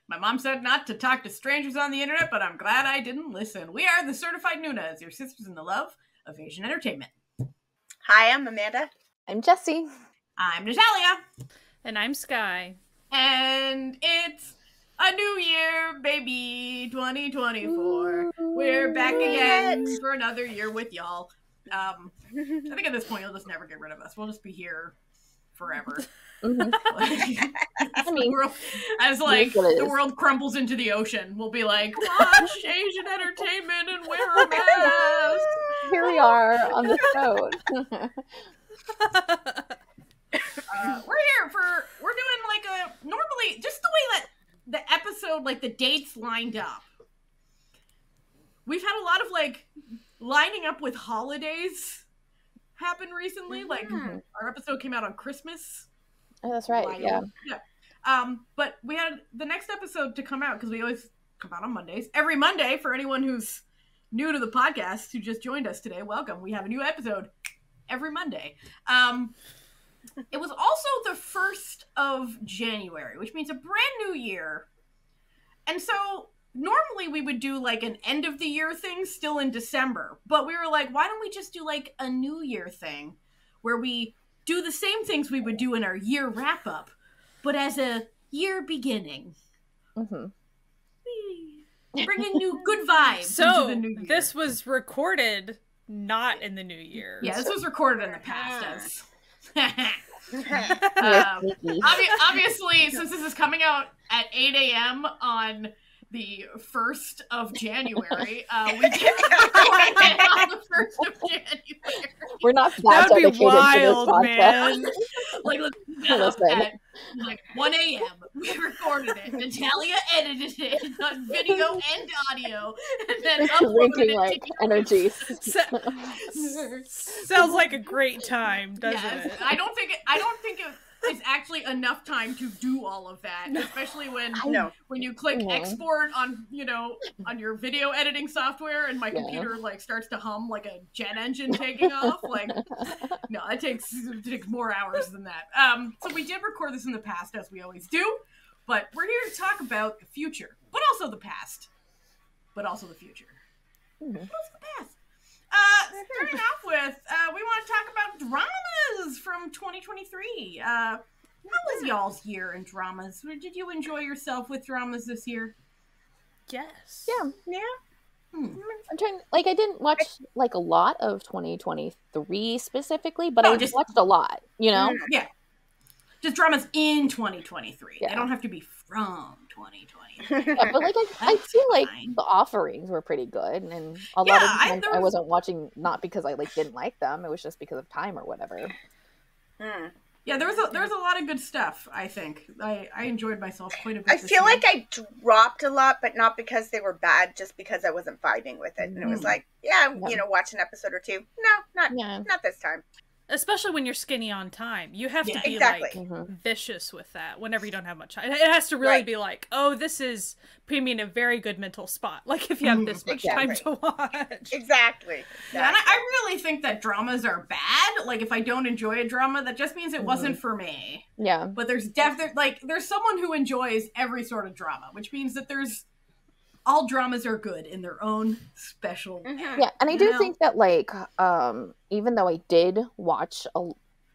My mom said not to talk to strangers on the internet, but I'm glad I didn't listen. We are the Certified Noonas, your sisters in the love of Asian entertainment. Hi, I'm Amanda. I'm Jessie. I'm Natalia. And I'm Sky. And it's a new year, baby, 2024. We're back again for another year with y'all. I think at this point, you'll just never get rid of us. We'll just be here forever. I mean, as like the world crumbles into the ocean, we'll be like, watch Asian entertainment and wear a mask. Here we are on the boat. We're doing like normally just the way that the episode, like the dates lined up. We've had a lot of like lining up with holidays happen recently. Like our episode came out on Christmas. Oh, that's right. Yeah. But we had the next episode to come out because we always come out on Mondays. Every Monday, for anyone who's new to the podcast who just joined us today, welcome. We have a new episode every Monday. It was also the 1st of January, which means a brand new year. And so normally we would do like an end of the year thing still in December, but we were like, why don't we just do like a new year thing where we do the same things we would do in our year wrap up, but as a year beginning. Bringing new good vibes into the new year. This was recorded not in the new year. Yeah, this was recorded in the past obviously, since this is coming out at 8 a.m. on the 1st of January, we did record it on the 1st of January. We're not that would dedicated be wild, to this man. Like, at like 1 a.m. we recorded it. Natalia edited it on video and audio, and then drinking uploaded like energy. Sounds like a great time, doesn't it? I don't think it is actually enough time to do all of that, especially when you click export on on your video editing software and my computer like starts to hum like a jet engine taking off. Like, no, it takes more hours than that. So we did record this in the past, as we always do, but we're here to talk about the future, but also the past, but also the future. But also the past. Starting off with, we want to talk about dramas from 2023. How was y'all's year in dramas? Did you enjoy yourself with dramas this year? Yes. Yeah. I'm trying. Like, I didn't watch like a lot of 2023 specifically, but I just watched a lot. Yeah. Just dramas in 2023. Yeah. They don't have to be from 2023. Yeah, but like I feel like the offerings were pretty good, and a lot of times I wasn't watching not because I didn't like them. It was just because of time or whatever. Yeah, there was a lot of good stuff. I think I enjoyed myself quite a bit. I feel like I dropped a lot, but not because they were bad, just because I wasn't vibing with it, and it was like, watch an episode or two. No, not this time. Especially when you're skinny on time. You have to be vicious with that whenever you don't have much time. It has to really be like, oh, this is putting me in a very good mental spot. Like if you have this much time to watch. Exactly. Yeah, and I really think that dramas are bad. Like if I don't enjoy a drama, that just means it wasn't for me. Yeah. But there's there's someone who enjoys every sort of drama, which means that all dramas are good in their own special way. Yeah, and I do think that even though I did watch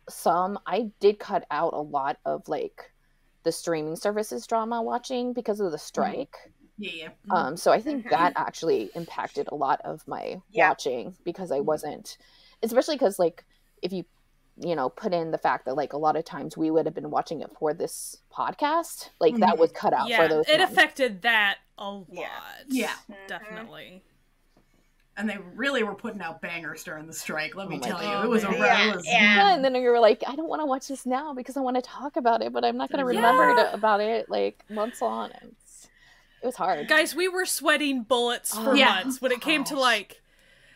some, I did cut out a lot of the streaming services drama watching because of the strike. Yeah. So I think that actually impacted a lot of my watching because I wasn't, especially because if you put in the fact that a lot of times we would have been watching it for this podcast, that was cut out for those. It affected that a lot. Yeah. Definitely. And they really were putting out bangers during the strike, let me tell you. It was a and then you were like, I don't want to watch this now because I want to talk about it, but I'm not going to remember about it months on. It was hard. Guys, we were sweating bullets for months when it came to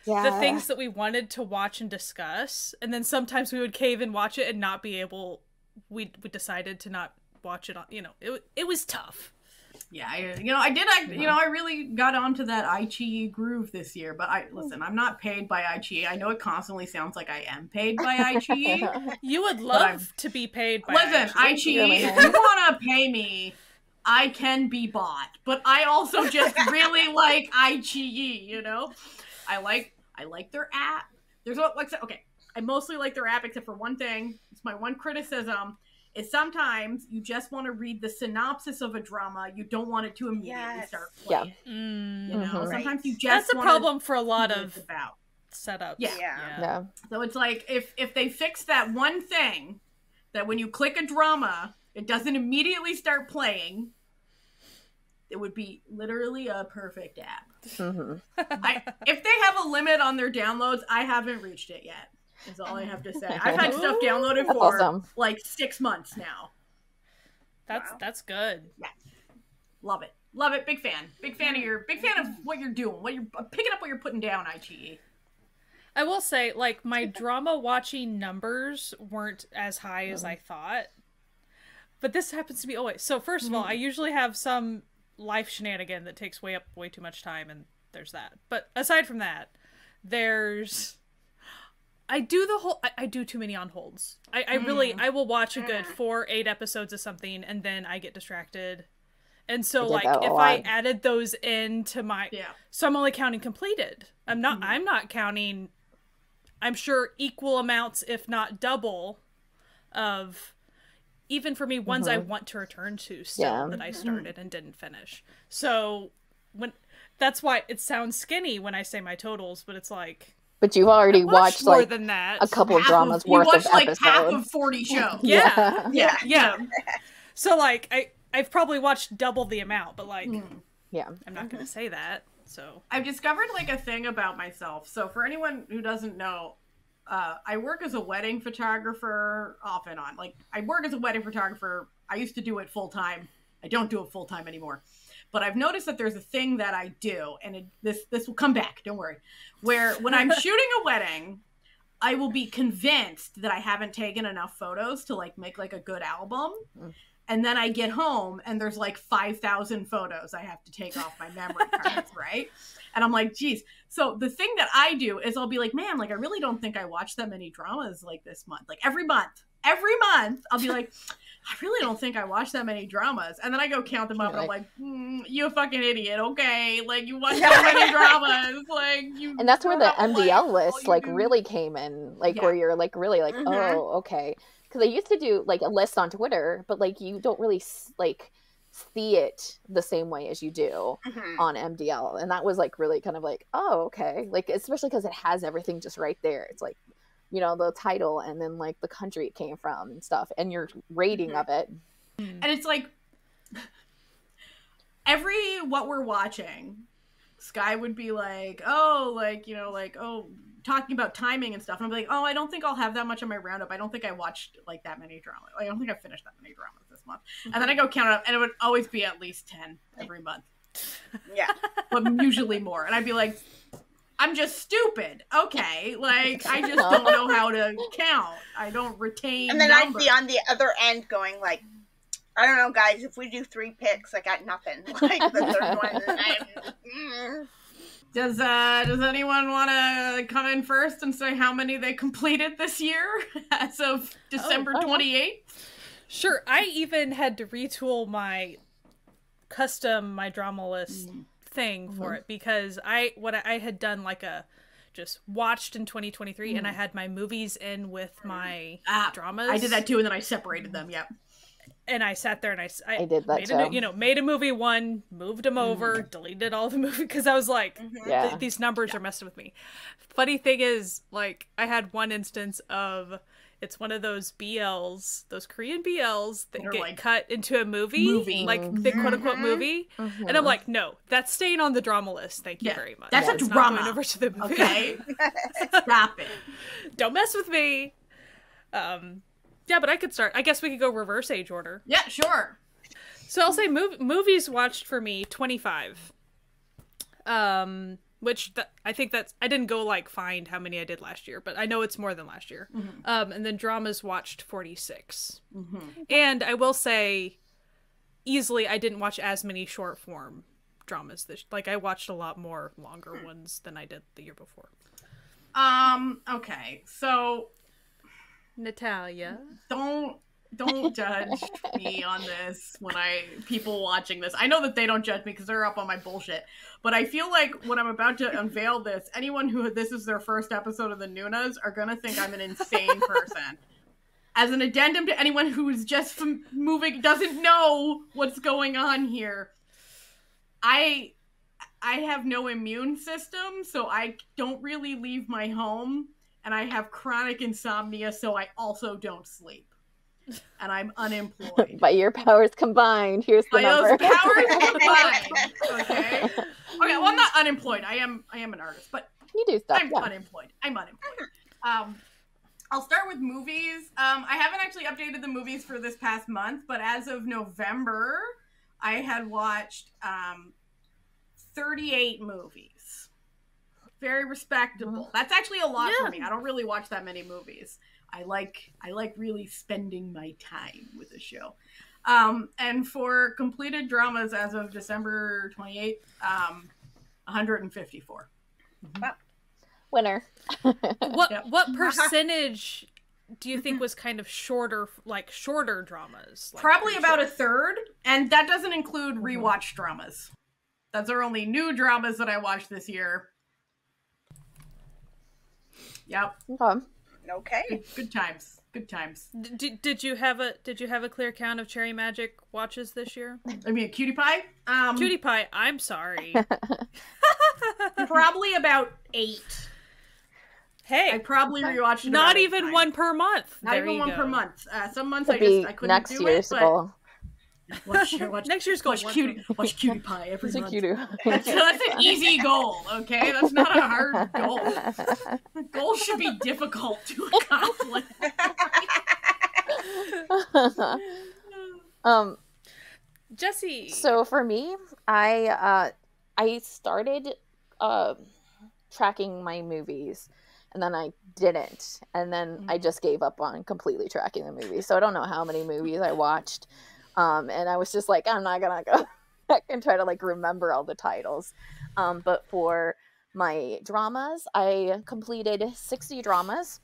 the things that we wanted to watch and discuss, and then sometimes we would cave and watch it and not be able. We decided to not watch it on. It was tough. Yeah, I really got onto that iQIYI groove this year, but I'm not paid by iQIYI. I know it constantly sounds like I am paid by iQIYI. You would love to be paid by iQIYI. If you want to pay me I can be bought, but I also just really like iQIYI, you know? I like their app. There's what, like, okay, I mostly like their app except for one thing. It's my one criticism. Is sometimes you just want to read the synopsis of a drama. You don't want it to immediately start playing. Yeah. You know, sometimes you just that's a problem for a lot of setups. Yeah. So it's like if they fix that one thing, that when you click a drama, it doesn't immediately start playing, it would be literally a perfect app. If they have a limit on their downloads, I haven't reached it yet. Is all I have to say. I've had stuff downloaded for like 6 months now. That's good. Yeah, love it. Big fan of what you're doing. What you're picking up, what you're putting down. iQIYI. I will say, like, my drama watching numbers weren't as high as I thought, but this happens to be always. So first of all, I usually have some life shenanigan that takes way too much time, and there's that. But aside from that, I do too many on holds. I will watch a good 4-8 episodes of something, and then I get distracted. And so, like, if I added those into my... So I'm only counting completed. I'm not counting, I'm sure, equal amounts, if not double, of... Even for me, ones I want to return to still that I started and didn't finish. So, that's why it sounds skinny when I say my totals, but it's like... But you've already watched more like than that. A couple of dramas worth of episodes. You watched like half of 40 shows. Yeah. So like I've probably watched double the amount, but like I'm not gonna say that. So I've discovered like a thing about myself. So for anyone who doesn't know, I work as a wedding photographer off and on. Like I work as a wedding photographer. I used to do it full time. I don't do it full time anymore. But I've noticed that there's a thing that I do, and this will come back, don't worry, where when I'm shooting a wedding, I will be convinced that I haven't taken enough photos to like make like a good album. And then I get home and there's like 5,000 photos I have to take off my memory cards, right? And I'm like, geez. So the thing that I do is I'll be like, man, like I really don't think I watched that many dramas like this month. Like every month I'll be like, I really don't think I watched that many dramas. And then I go count them up and I'm like, you a fucking idiot. Okay. Like you watched so many dramas. Like you. And that's where the MDL list like really came in. Like where you're like really like, oh, okay. Because I used to do like a list on Twitter, but like you don't really like see it the same way as you do on MDL. And that was like really kind of like, oh, okay. Like especially because it has everything just right there. It's like, you know, the title and then like the country it came from and stuff and your rating of it. And it's like every what we're watching, Sky would be like, oh, like, you know, like, oh, talking about timing and stuff. And I'm like, oh, I don't think I'll have that much on my roundup. I don't think I watched like that many dramas. I don't think I finished that many dramas this month. And then I go count it up and it would always be at least 10 every month. Yeah. But usually more. And I'd be like, I'm just stupid. Okay. Like, I just don't know how to count. I don't retain And then numbers. I'd be on the other end going like, I don't know, guys, if we do 3 picks, I got nothing. Like, the third one, Does anyone want to come in first and say how many they completed this year as of December 28th? Sure. I even had to retool my drama list thing for it because I had done like a just watched in 2023 and I had my movies in with my dramas. I did that too, and then I separated them. Yep. And I sat there and I did that too. Made a movie one, moved them over, deleted all the movie because I was like, these numbers are messing with me. Funny thing is, like, I had one instance of it's one of those BLs, those Korean BLs that get like, cut into a movie. Like the quote-unquote movie. And I'm like, no, that's staying on the drama list. Thank you very much. That's a drama. Not going over to the movie. Okay. Stop it. Don't mess with me. Yeah, but I could start. I guess we could go reverse age order. Yeah, sure. So I'll say movies watched for me, 25. Which I think that's, I didn't go like find how many I did last year, but I know it's more than last year. And then dramas watched 46. And I will say easily I didn't watch as many short form dramas like I watched a lot more longer ones than I did the year before. Okay. So Natalia, don't don't judge me on this when people watching this. I know that they don't judge me because they're up on my bullshit. But I feel like when I'm about to unveil this, anyone who this is their first episode of the Noonas are going to think I'm an insane person. As an addendum to anyone who's just doesn't know what's going on here, I have no immune system, so I don't really leave my home, and I have chronic insomnia, so I also don't sleep. And I'm unemployed. By your powers combined, here's the number. Those powers combined, okay? Okay, well, I'm not unemployed. I am an artist, but you do stuff. I'm unemployed. I'll start with movies. I haven't actually updated the movies for this past month, but as of November, I had watched 38 movies. Very respectable. That's actually a lot for me. I don't really watch that many movies. I like really spending my time with a show. And for completed dramas as of December 28th, 154. Wow. Winner. What percentage do you think was kind of shorter dramas? Probably about a third, and that doesn't include rewatch dramas. Those are only new dramas that I watched this year. Yep. Okay. Good times. Good times. Did you have a clear count of Cherry Magic watches this year? I mean, Cutie Pie. Cutie Pie. I'm sorry. Probably about 8. Hey, I probably rewatched it not even one per month. Not even one per month. Some months I couldn't next do year's it. Goal. Next year's goal. Watch Cutie Pie every month. Cutie. That's an easy goal, okay? That's not a hard goal. The goal should be difficult to accomplish. Jessie. So for me, I started tracking my movies, and then I didn't, and then I just gave up on completely tracking the movies. So I don't know how many movies I watched, and I was just like, I'm not gonna go back and try to remember all the titles. But for my dramas, I completed 60 dramas.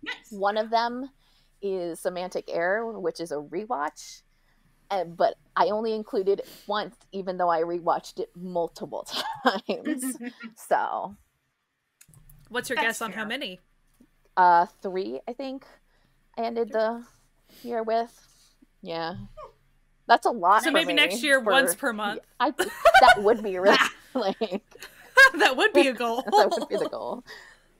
Nice. One of them is Semantic Error, which is a rewatch. But I only included it once, even though I rewatched it multiple times. So, what's your guess on how many? 3, I think. I ended the year with. Yeah, that's a lot. So maybe next year, once per month. That would be really that would be a goal. That would be the goal.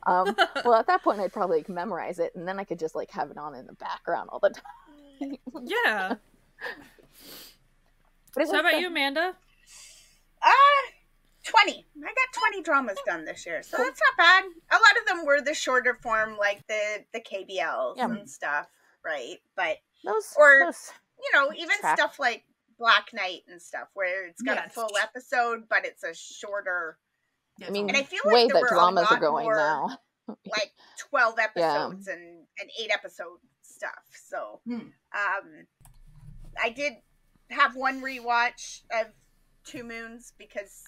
Well, at that point, I'd probably memorize it, and then I could just have it on in the background all the time. Yeah. So how about you, Amanda? 20. I got 20 dramas done this year, so that's not bad. A lot of them were the shorter form, like the KBLs and stuff, right? But those even stuff like Black Knight and stuff, where it's got a full episode, but it's a shorter. I mean, and I feel like there were dramas a lot are going more, now. 12 episodes and 8 episode stuff. So, I did have one rewatch of 2 Moons because,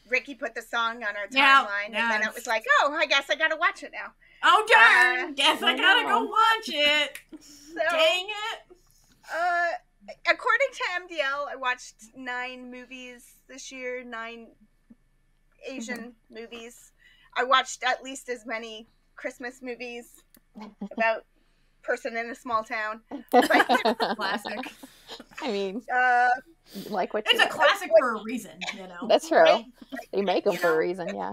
Ricky put the song on our timeline, and then it was like, oh, I guess I gotta watch it now. Oh, darn! Guess I gotta go watch it. So, dang it! According to MDL, I watched 9 movies this year, 9 Asian movies. I watched at least as many Christmas movies about person in a small town. Classic. I mean, it's a classic for a reason, That's true. Right? They make them for a reason, yeah.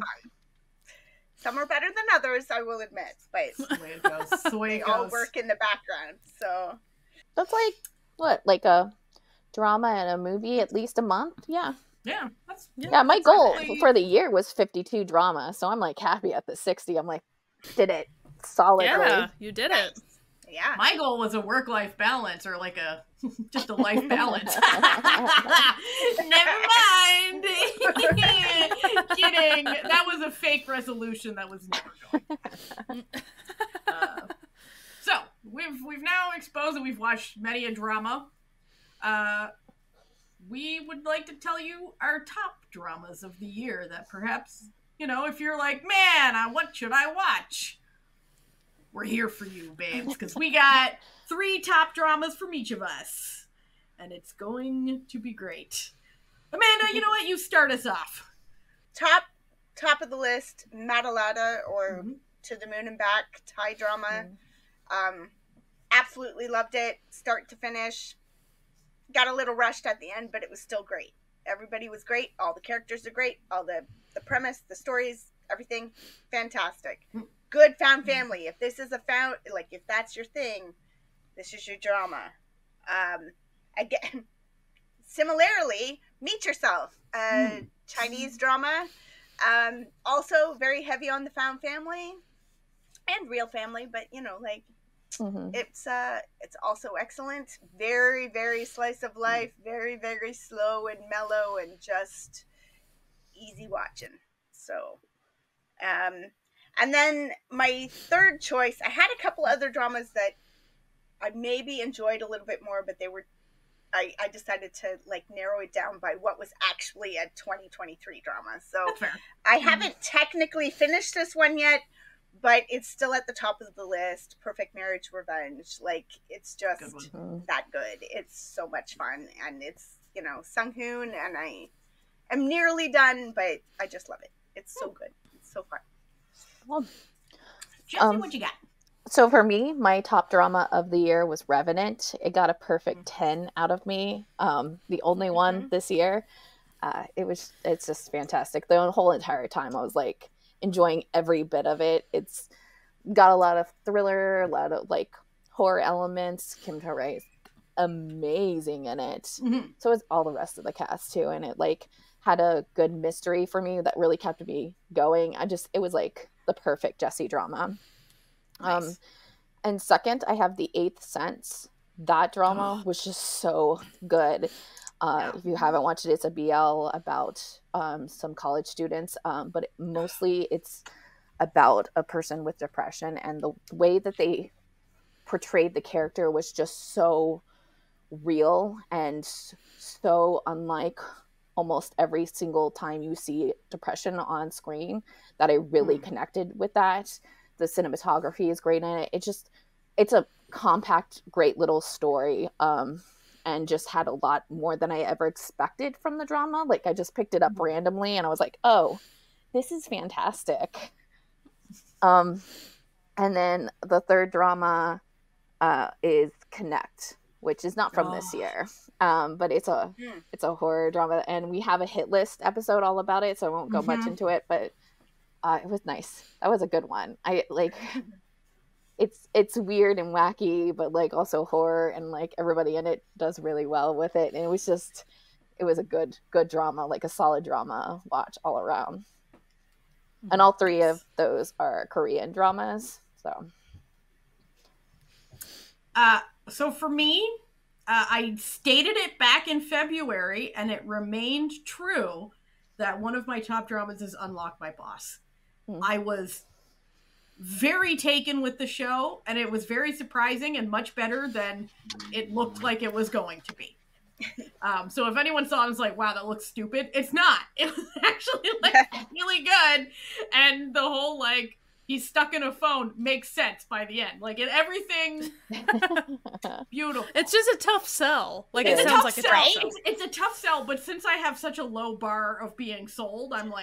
Some are better than others, I will admit, but the way it goes. They all work in the background, so that's like a drama and a movie at least a month, yeah. Yeah, my goal for the year was 52 drama, so I'm happy at the 60. I'm did it solidly. Yeah, you did it. Yeah. My goal was a work-life balance, or just a life balance. Never mind. Kidding. That was a fake resolution that was never going. So we've now exposed that we've watched many a drama. We would like to tell you our top dramas of the year that perhaps, if you're like, man, what should I watch? We're here for you, babes, because we got 3 top dramas from each of us. And it's going to be great. Amanda, you know what? You start us off. Top of the list, Natalia, or To the Moon and Back, Thai drama. Absolutely loved it, start to finish. Got a little rushed at the end, but it was still great. Everybody was great. All the characters are great. All the premise, the stories, everything, fantastic. Good found family. If this is if that's your thing, this is your drama. Again, similarly, Meet Yourself, Chinese drama. Also very heavy on the found family and real family, but it's also excellent. Very, very slice of life, very, very slow and mellow and just easy watching. So, and then my third choice, I had a couple other dramas that I maybe enjoyed a little bit more, but I decided to narrow it down by what was actually a 2023 drama. So I haven't technically finished this one yet, but it's still at the top of the list. Perfect Marriage Revenge. It's just that good. It's so much fun. And it's, Sung-hoon, and I am nearly done, but I just love it. It's so good. It's so fun. Well, Jessie, what you got? So for me, my top drama of the year was Revenant. It got a perfect 10 out of me. The only one this year. It's just fantastic. The whole entire time I was enjoying every bit of it. It's got a lot of thriller, a lot of horror elements. Kim Tae-rae is amazing in it. So is all the rest of the cast too. And it had a good mystery for me that really kept me going. It was the perfect Jessie drama. Nice. And second, I have The Eighth Sense. That drama was just so good. If you haven't watched it, it's a BL about some college students, but mostly it's about a person with depression, and the way that they portrayed the character was just so real and so unlike almost every single time you see depression on screen that I really connected with that. The cinematography is great in it. It's a compact, great little story. And just had a lot more than I ever expected from the drama. I just picked it up randomly and I was like, oh, this is fantastic. And then the third drama is Connect, which is not from this year. But it's a horror drama, and we have a hit list episode all about it, so I won't go much into it, but it was nice. That was a good one. It's weird and wacky, but also horror, and everybody in it does really well with it. And it was a good drama, a solid drama watch all around. And all 3 of those are Korean dramas. So for me, I stated it back in February, and it remained true that one of my top dramas is Unlock My Boss. I was very taken with the show, and it was very surprising and much better than it looked like it was going to be. So if anyone saw it and was like, wow, that looks stupid, it's not. It was actually really good, and the whole he's stuck in a phone makes sense by the end. Everything beautiful. It's just a tough sell. It sounds like a tough sell. It's a tough sell, but since I have such a low bar of being sold, I'm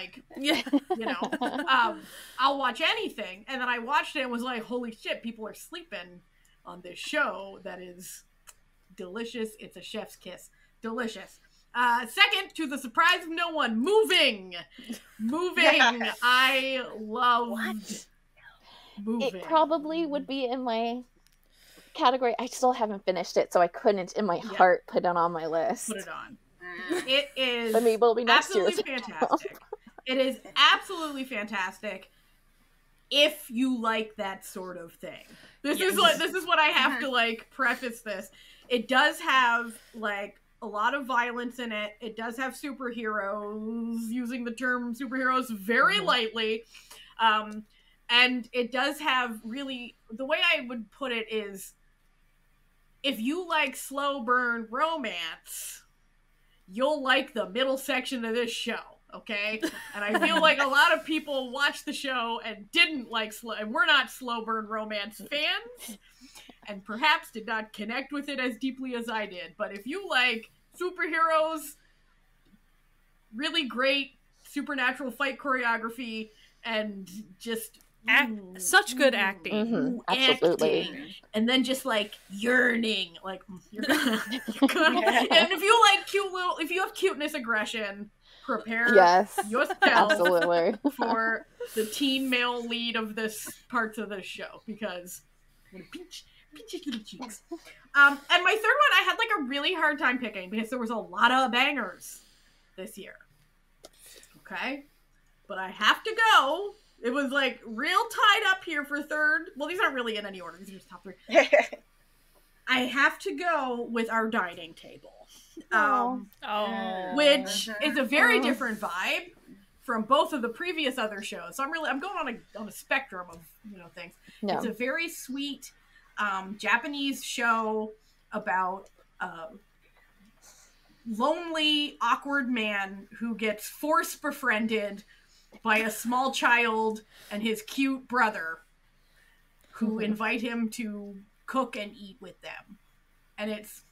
I'll watch anything. And then I watched it and was like, holy shit, people are sleeping on this show that is delicious. It's a chef's kiss. Delicious. Second, to the surprise of no one, Moving. Yes. I loved Moving. It probably would be in my category. I still haven't finished it, so I couldn't in my heart put it on my list. Put it on. It is but maybe it'll be next absolutely fantastic. It is absolutely fantastic if you like that sort of thing. This is what I have to preface this. It does have a lot of violence in it. It does have superheroes, using the term superheroes very lightly. And it does have really, the way I would put it is, if you like slow burn romance, you'll like the middle section of this show, okay? And I feel like a lot of people watched the show and didn't like and we're not slow burn romance fans. and perhaps did not connect with it as deeply as I did. But if you like superheroes, really great supernatural fight choreography, and just such good acting. Absolutely. And then just like yearning, like you're gonna, and if you like if you have cuteness aggression, prepare yourself absolutely for the teen male lead of this parts of the show, because peachy little cheeks. And my third one, I had like a really hard time picking because there was a lot of bangers this year. Okay, but I have to go. It was like real tied up here for third. Well, these aren't really in any order. These are just top three. I have to go with Our Dining Table, which is a very different vibe from both of the previous other shows. So I'm going on a spectrum of things. No. It's a very sweet Japanese show about lonely, awkward man who gets force befriended by a small child and his cute brother who invite him to cook and eat with them. And it's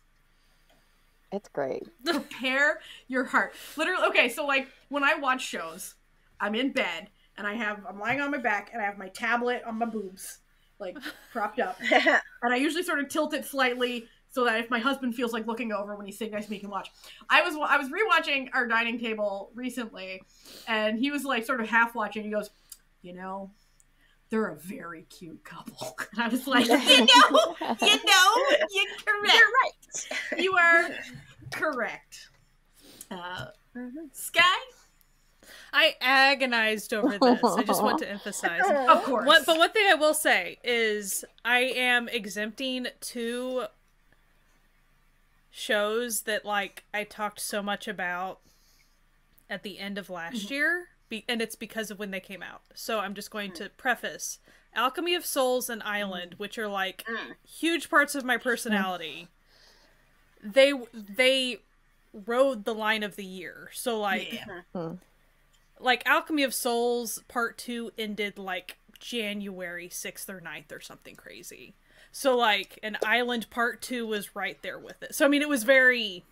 great. Prepare your heart. Literally, okay, so like when I watch shows, I'm in bed and I'm lying on my back and I have my tablet on my boobs, like propped up. And I usually sort of tilt it slightly so that if my husband feels like looking over when he's sitting next to me, he can watch. I was rewatching Our Dining Table recently, and he was like sort of half watching. He goes, they're a very cute couple. And I was like, you're correct. You're right. You are correct. Sky? I agonized over this. I just want to emphasize. Of course. But one thing I will say is I am exempting 2 shows that like I talked so much about at the end of last year, and it's because of when they came out. So I'm just going to preface Alchemy of Souls and Island, which are like huge parts of my personality. They rode the line of the year. So like like Alchemy of Souls Part 2 ended like January 6th or 9th or something crazy. So, like, an Island Part 2 was right there with it. So, I mean, it was very...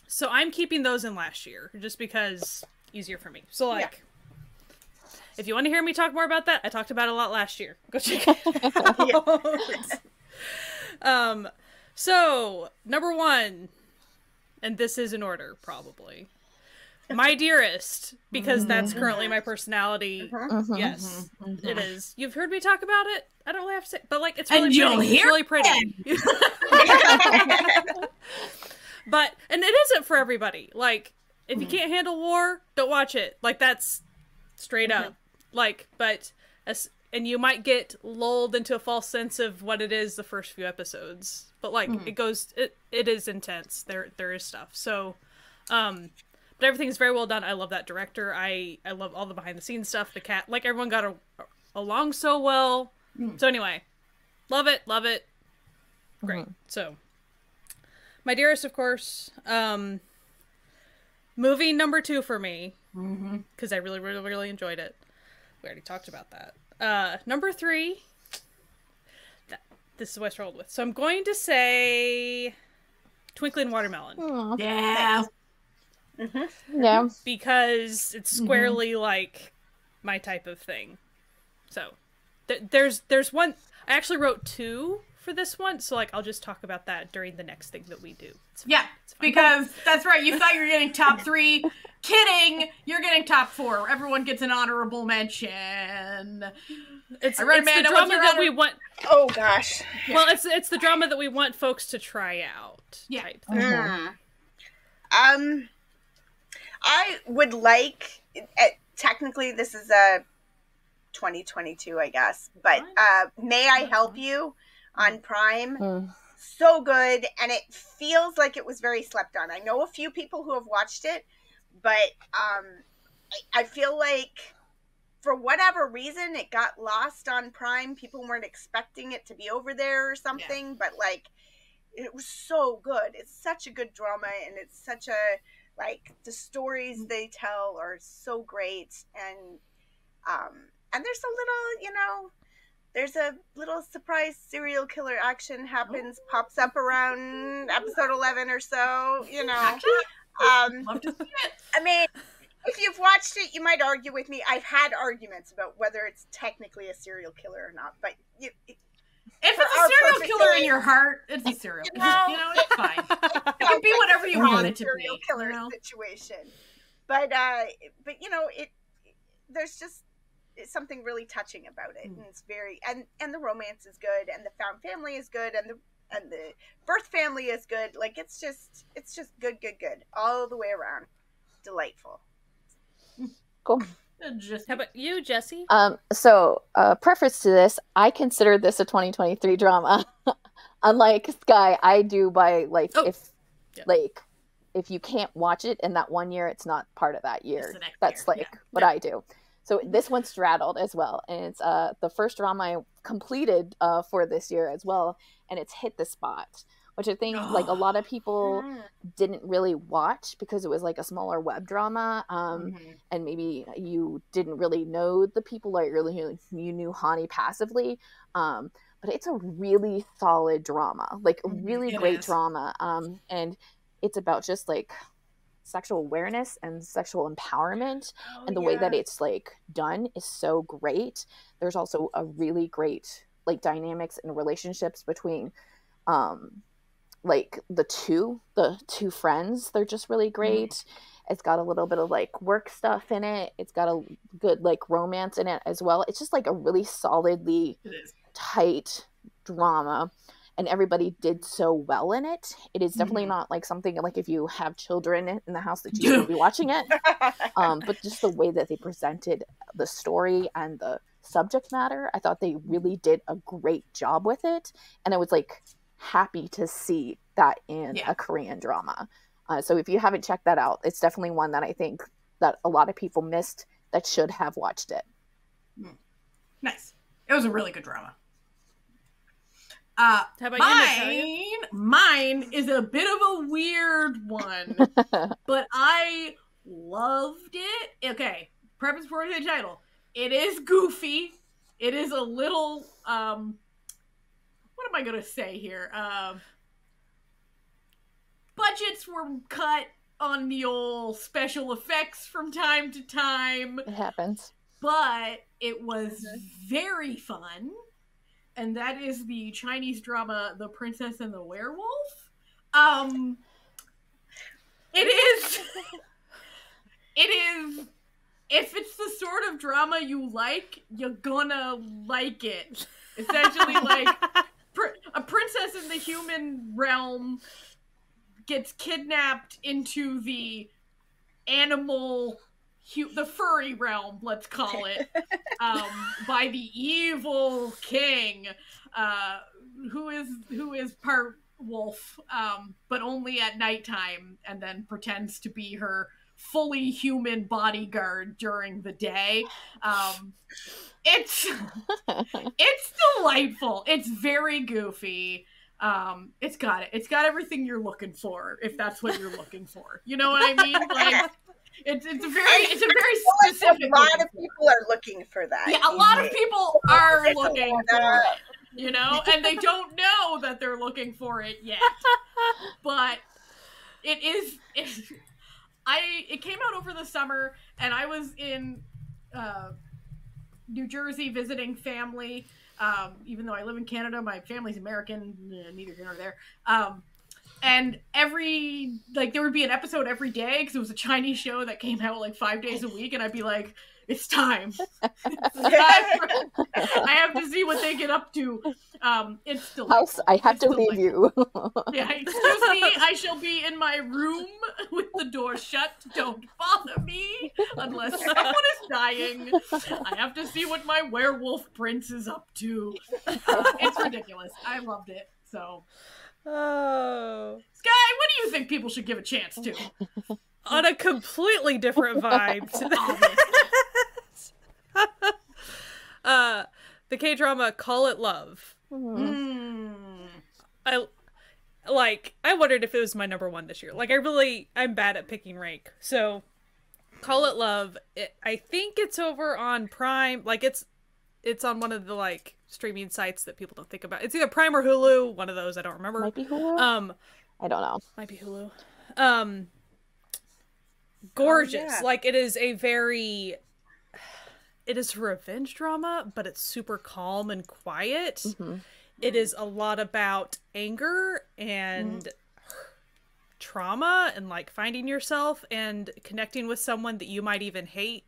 So, I'm keeping those in last year, just because easier for me. So, like, if you want to hear me talk more about that, I talked about it a lot last year. Go check it out. So, number 1, and this is in order, probably. My Dearest, because that's currently my personality. Yes, it is. You've heard me talk about it. I don't really have to say, but like it's really pretty. It's really pretty. But and it isn't for everybody. Like if you can't handle war, don't watch it. Like that's straight up. Like, but and you might get lulled into a false sense of what it is the first few episodes. But like it is intense. There is stuff. So, but everything is very well done. I love that director. I love all the behind the scenes stuff. The cat, like everyone got along so well. So anyway, love it. Great. So, My Dearest, of course. Movie number 2 for me because I really enjoyed it. We already talked about that. Number 3. This is what I rolled with. So I'm going to say Twinkling Watermelon. Aww. Yeah. Yeah. Because it's squarely like my type of thing. So there's one. I actually wrote 2 for this one, so like I'll just talk about that during the next thing that we do. Yeah, because that's right. You thought you were getting top 3. Kidding! You're getting top 4. Everyone gets an honorable mention. It's the drama that we want. Oh gosh. Well, it's the drama that we want folks to try out. Yeah. Type thing. I would like. Technically, this is a 2022, I guess, but May I Help You on Prime. So good, and it feels like it was very slept on. I know a few people who have watched it, but I feel like for whatever reason it got lost on Prime. People weren't expecting it to be over there or something, but like it was so good. It's such a good drama, and it's such a like the stories they tell are so great, and there's a little, there's a little surprise serial killer action pops up around episode 11 or so, you know. Love to see it. I mean, if you've watched it, you might argue with me. I've had arguments about whether it's technically a serial killer or not, but if it's a serial killer in your heart, it's a serial killer. You know, it's fine. It can be whatever you want it to be. Serial killer situation, but you know, there's just something really touching about it, and it's very and the romance is good, and the found family is good, and the birth family is good. Like it's just good all the way around. Delightful. Cool. How about you, Jessie? So preface to this, I consider this a 2023 drama. Unlike Sky, I do by if you can't watch it in that 1 year, it's not part of that year. That's what I do. So this one straddled as well, and it's the first drama I completed for this year as well, and it's Hit the Spot, which I think like a lot of people didn't really watch because it was like a smaller web drama, and maybe you didn't really know the people, like you knew Hani passively, but it's a really solid drama, like a really great drama, and it's about just like sexual awareness and sexual empowerment, and the way that it's like done is so great. There's also a really great like dynamics and relationships between like the two friends. They're just really great. It's got a little bit of like work stuff in it. It's got a good like romance in it as well. It's just like a really solidly tight drama, and everybody did so well in it. It is definitely not like something like if you have children in the house that you should be watching it. But just the way that they presented the story and the subject matter, I thought they really did a great job with it. And I was like happy to see that in a Korean drama. So if you haven't checked that out, it's definitely one that I think that a lot of people missed that should have watched it. Nice. It was a really good drama. How about you, mine is a bit of a weird one, but I loved it. Okay, preface before the title. It is goofy. It is a little, what am I going to say here? Budgets were cut on the old special effects from time to time. It happens. But it was very fun. And that is the Chinese drama, The Princess and the Werewolf. It is, if it's the sort of drama you like, you're gonna like it. Essentially, like, a princess in the human realm gets kidnapped into the the furry realm, let's call it, by the evil king, who is part wolf, but only at nighttime, and then pretends to be her fully human bodyguard during the day. It's delightful. It's very goofy. It's got everything you're looking for, if that's what you're looking for. You know what I mean? Like, it's a very specific. A lot of people are looking for that. Yeah, a lot of people are looking for it, you know, and they don't know that they're looking for it yet. But it came out over the summer, and I was in New Jersey visiting family. Even though I live in Canada, my family's American, neither here nor there. And there would be an episode every day because it was a Chinese show that came out like 5 days a week, and I'd be like, it's time. I have to see what they get up to. It's delightful. House, I have to leave you. Yeah, excuse me, I shall be in my room with the door shut. Don't bother me unless someone is dying. I have to see what my werewolf prince is up to. It's ridiculous. I loved it. So, Sky, what do you think people should give a chance to? On a completely different vibe to this. The K-drama Call It Love. I wondered if it was my number one this year. Like, I'm bad at picking rank. So, Call It Love, I think it's over on Prime. Like, it's on one of the, like, streaming sites that people don't think about. It's either Prime or Hulu, one of those, I don't remember. Might be Hulu? I don't know. Might be Hulu. Gorgeous. Like, it is a revenge drama, but it's super calm and quiet. It is a lot about anger and trauma and like finding yourself and connecting with someone that you might even hate.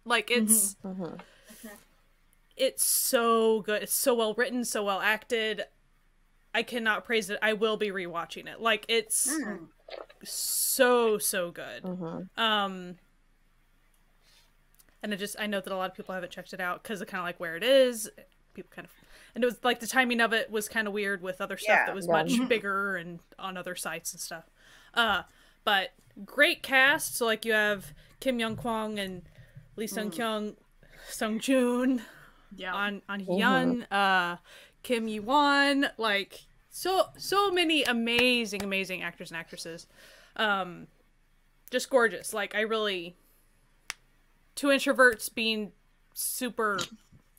Like, it's it's so good. It's so well written, so well acted. I cannot praise it. I will be rewatching it. Like, it's so good. And I know that a lot of people haven't checked it out because of kind of like where it is. People kind of, and it was like the timing of it was kind of weird with other stuff that was much bigger and on other sites and stuff. But great cast. So like you have Kim Young Kwang and Lee Sung Kyung, Sung Joon, on Hyun, Kim Yi Won, like so many amazing actors and actresses. Just gorgeous. Like, I really, two introverts being super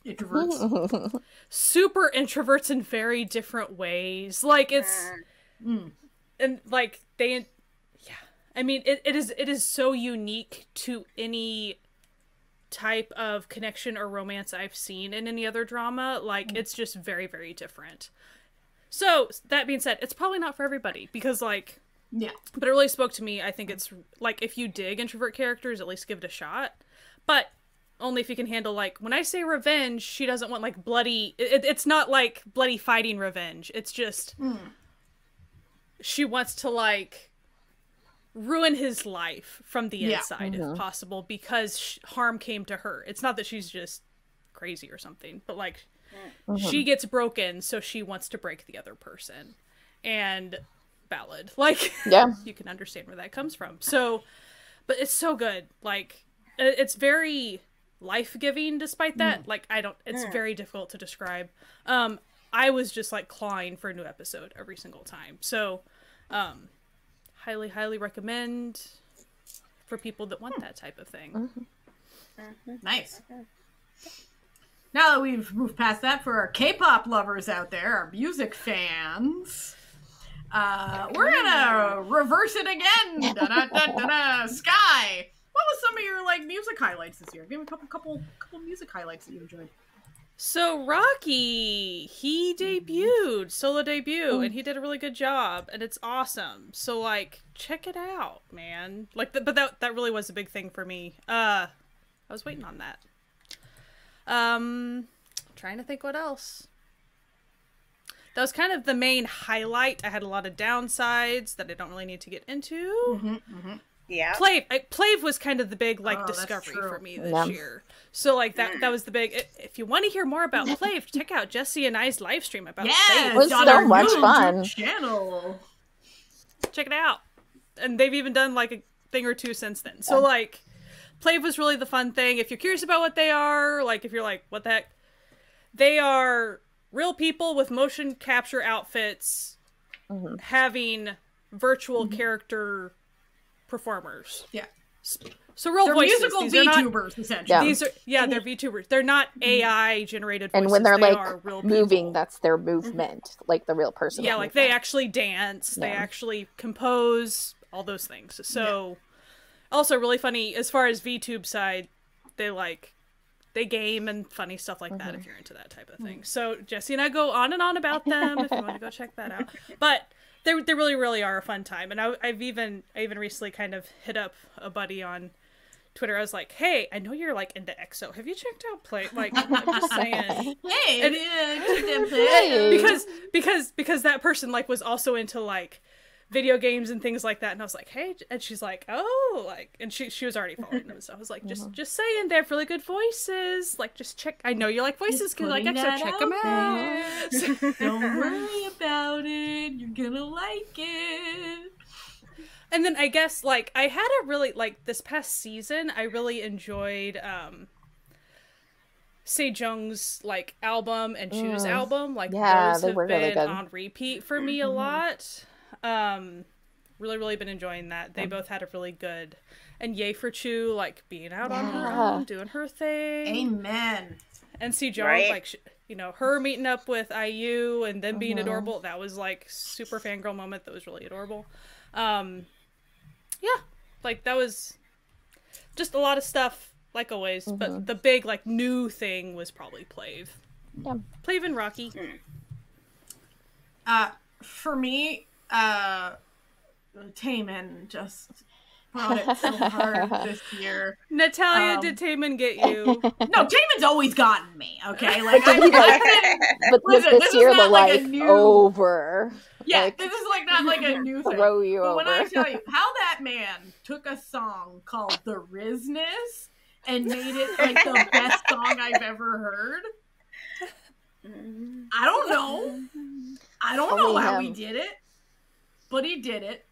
introverts in very different ways. Like, it's and like they, I mean, it is so unique to any type of connection or romance I've seen in any other drama. Like, it's just very, very different. So that being said, it's probably not for everybody because like, but it really spoke to me. I think it's like, if you dig introvert characters, at least give it a shot, but only if you can handle, like, when I say revenge, she doesn't want like bloody, it's not like bloody fighting revenge. It's just, she wants to like ruin his life from the inside if possible, because harm came to her. It's not that she's just crazy or something, but like she gets broken, so she wants to break the other person. And valid, like, you can understand where that comes from. So, but it's so good. Like, it's very life-giving despite that. Like, it's very difficult to describe. I was just like clawing for a new episode every single time. So highly recommend for people that want that type of thing. Nice. Now that we've moved past that, for our K-pop lovers out there, our music fans, we're gonna reverse it again. Sky, what was some of your like music highlights this year? Give me a couple music highlights that you enjoyed. So Rocky, he debuted, solo debut, and he did a really good job, and it's awesome. So like, check it out, man. Like, but that really was a big thing for me. I was waiting on that. Trying to think what else. That was kind of the main highlight. I had a lot of downsides that I don't really need to get into. Yeah. Plave was kind of the big like discovery for me this year. So like that was the big. If you want to hear more about Plave, check out Jessie and I's live stream about Plave. It was so much fun. Channel. Check it out. And they've even done like a thing or two since then. So like, Plave was really the fun thing. If you're curious about what they are, like if you're like, what the heck, they are real people with motion capture outfits having virtual character performers. Yeah. So real they're voices. Musical VTubers, essentially. These are they're VTubers. They're not AI generated voices. And when they're like real moving, people. that's their movement, like the real person. Yeah, like they actually dance, they actually compose, all those things. So also really funny as far as VTube side, they game and funny stuff like that if you're into that type of thing. So Jessie and I go on and on about them if you want to go check that out. But they really, really are a fun time. And I even recently kind of hit up a buddy on Twitter. I was like, hey, I know you're like into EXO. Have you checked out Play? Like, I'm just saying. Because that person like was also into like video games and things like that, and I was like, hey, and she's like, oh, like, and she was already following them, so I was like, just saying, they have really good voices, like, just check. I know you like voices because like EXO, check them out. Don't worry about it, you're gonna like it. And then I guess like I had a really like this past season, I really enjoyed Sejong's like album and Chu's album, like those have been really on repeat for me a lot. Really been enjoying that. They both had a really good, and yay for Chu, like being out on her own, doing her thing. Amen. And Sejong, like, you know, her meeting up with IU and them being adorable, that was like super fangirl moment that was really adorable. Yeah, like that was just a lot of stuff, like always, but the big like new thing was probably Plav. Yeah. Plav and Rocky. For me, Taemin just brought it so hard this year. Natalia, did Taemin get you? No, Taemin's always gotten me, okay? Like, but this year the like over. Yeah, like, this is like not like a new thing. Throw you but over. When I tell you how that man took a song called The Rizness and made it like the best song I've ever heard, I don't know. I don't know how he did it, but he did it.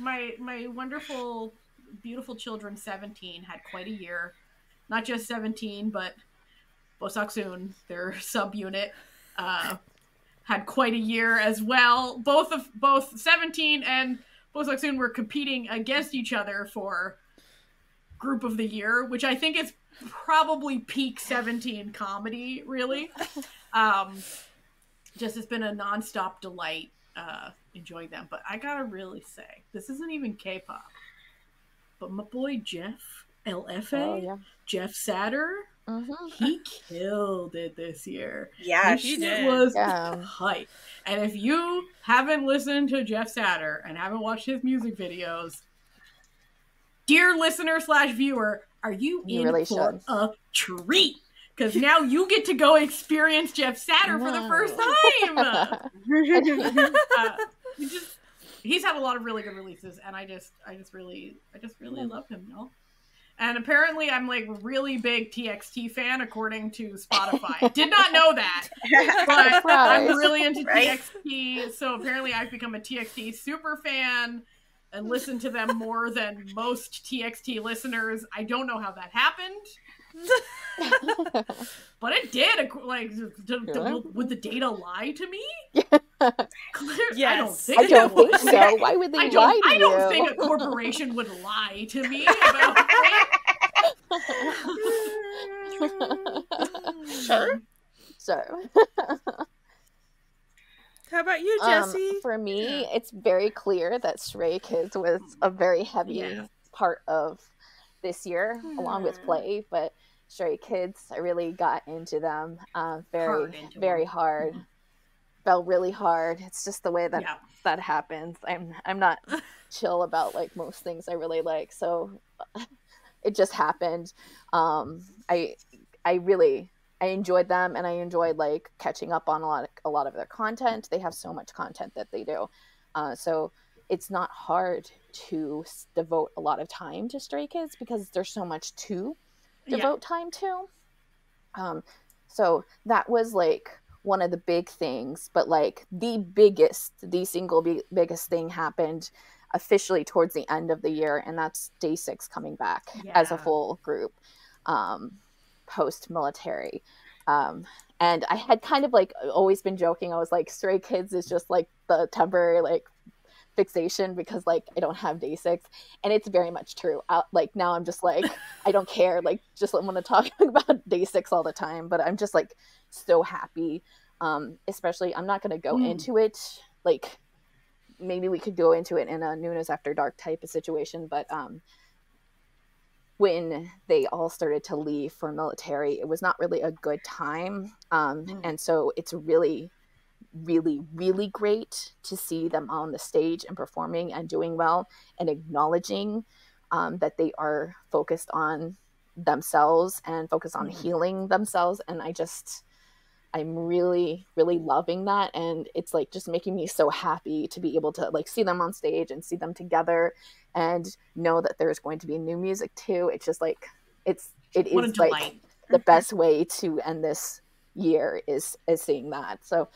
My wonderful, beautiful children, 17, had quite a year. Not just 17, but Bosaksoon, their subunit, had quite a year as well. Both 17 and Bosaksoon were competing against each other for Group of the Year, which I think is probably peak 17 comedy, really. Just it's been a nonstop delight enjoying them. But I gotta really say, this isn't even K-pop, but my boy Jeff LFA, Jeff Satter, he killed it this year. Yeah, he did. Was hype. And if you haven't listened to Jeff Satter and haven't watched his music videos, dear listener / viewer, are you in really for a treat? Because now you get to go experience Jeff Satter for the first time. He's had a lot of really good releases, and I just really love him, y'all. And apparently, I'm like really big TXT fan, according to Spotify. Did not know that, but I'm really into TXT. So apparently, I've become a TXT super fan and listen to them more than most TXT listeners. I don't know how that happened. But it did. Like, would the data lie to me? Yes. I don't think so. Why would they lie to you? I don't think a corporation would lie to me about Sure. How about you, Jessie? For me, it's very clear that Stray Kids was a very heavy part of this year, along with Play, but Stray Kids, I really got into them very hard. Fell really hard. It's just the way that happens. I'm not chill about like most things I really like, so it just happened. I enjoyed them, and I enjoyed like catching up on a lot of their content. They have so much content that they do, so it's not hard to devote a lot of time to Stray Kids because there's so much to devote time to. So that was like one of the big things, but like the single biggest thing happened officially towards the end of the year, and that's Day 6 coming back as a full group post-military. And I had kind of like always been joking. I was like, Stray Kids is just like the temporary like fixation because like I don't have Day 6, and it's very much true. Like now I'm just like I don't care, like just want to talk about Day 6 all the time, but I'm just like so happy. Especially I'm not going to go into it, like maybe we could go into it in a Noonas After Dark type of situation, but when they all started to leave for military, it was not really a good time, and so it's really great to see them on the stage and performing and doing well and acknowledging that they are focused on themselves and focused on healing themselves. And I'm really loving that, and it's like just making me so happy to be able to like see them on stage and see them together and know that there's going to be new music too. It's just like it is like the best way to end this year is seeing that. So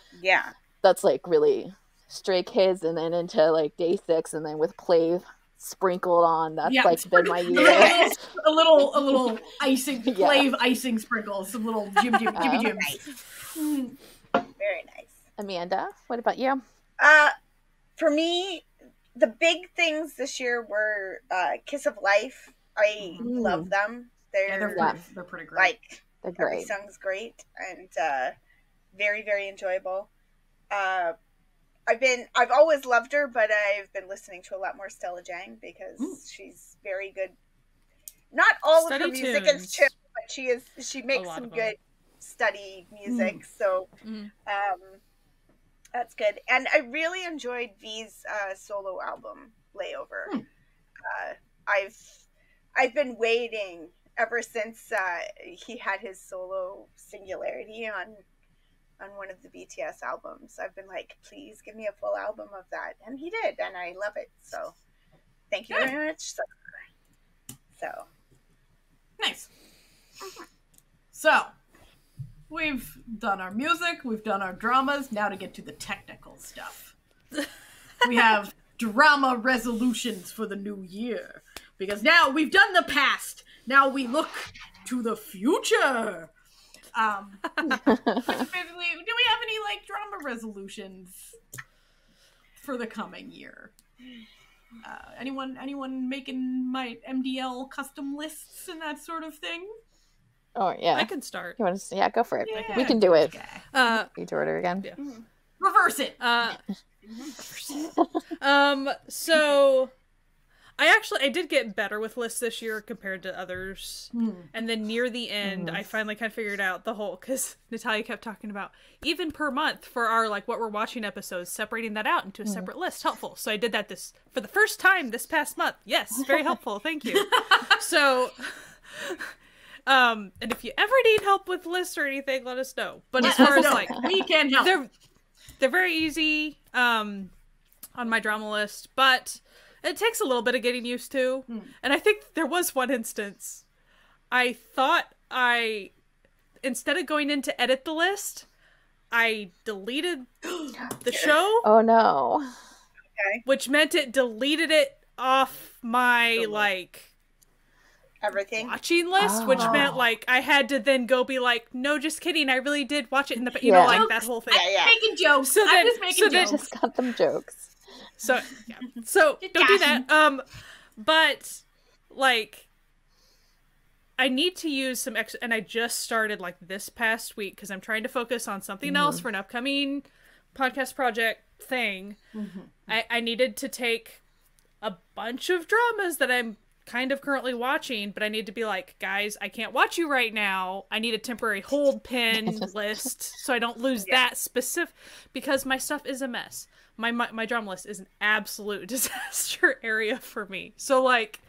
that's like really Stray Kids, and then into like Day 6, and then with Play sprinkled on, that's like been my year. a little icing, Play icing sprinkles, some little jimmy jims. Very nice. Amanda, what about you? For me, the big things this year were Kiss of Life. I love them. They're pretty great. Like, they're great. Every song's great, and Very, very enjoyable. I've always loved her, but I've been listening to a lot more Stella Jang because she's very good. Not all of her music is chill, but she makes some good study music. So that's good. And I really enjoyed V's solo album, Layover. I've been waiting ever since he had his solo Singularity on one of the BTS albums. I've been like, please give me a full album of that, and he did, and I love it. So thank you very much. So nice. So we've done our music, we've done our dramas. Now to get to the technical stuff. We have drama resolutions for the new year, because now we've done the past. Now we look to the future. Basically, do we have any like drama resolutions for the coming year? Anyone making my MDL custom lists and that sort of thing? Oh yeah, I can start. You want to? Yeah, go for it. Yeah. We can do it. Okay. You to order again. Yeah. Reverse it. So I did get better with lists this year compared to others. And then near the end, I finally kind of figured out the whole, because Natalia kept talking about even per month for our like what we're watching episodes, separating that out into a separate list, helpful. So I did that for the first time this past month. Yes, very helpful. Thank you. So, and if you ever need help with lists or anything, let us know. But as far as like we can help, they're very easy on my drama list, but it takes a little bit of getting used to. And I think there was one instance I thought instead of going in to edit the list, I deleted the show. Oh no. Okay. Which meant it deleted it off my everything watching list, which meant like I had to then go be like, no, just kidding, I really did watch it in the know, like that whole thing. Yeah. Making jokes. So I'm just making jokes. Just got them jokes. So yeah. So don't do that. But like I need to use some extra, and I just started like this past week because I'm trying to focus on something else for an upcoming podcast project thing. I needed to take a bunch of dramas that I'm kind of currently watching, but I need to be like, guys, I can't watch you right now. I need a temporary hold pin list so I don't lose that specific, because my stuff is a mess. My drama list is an absolute disaster area for me. So like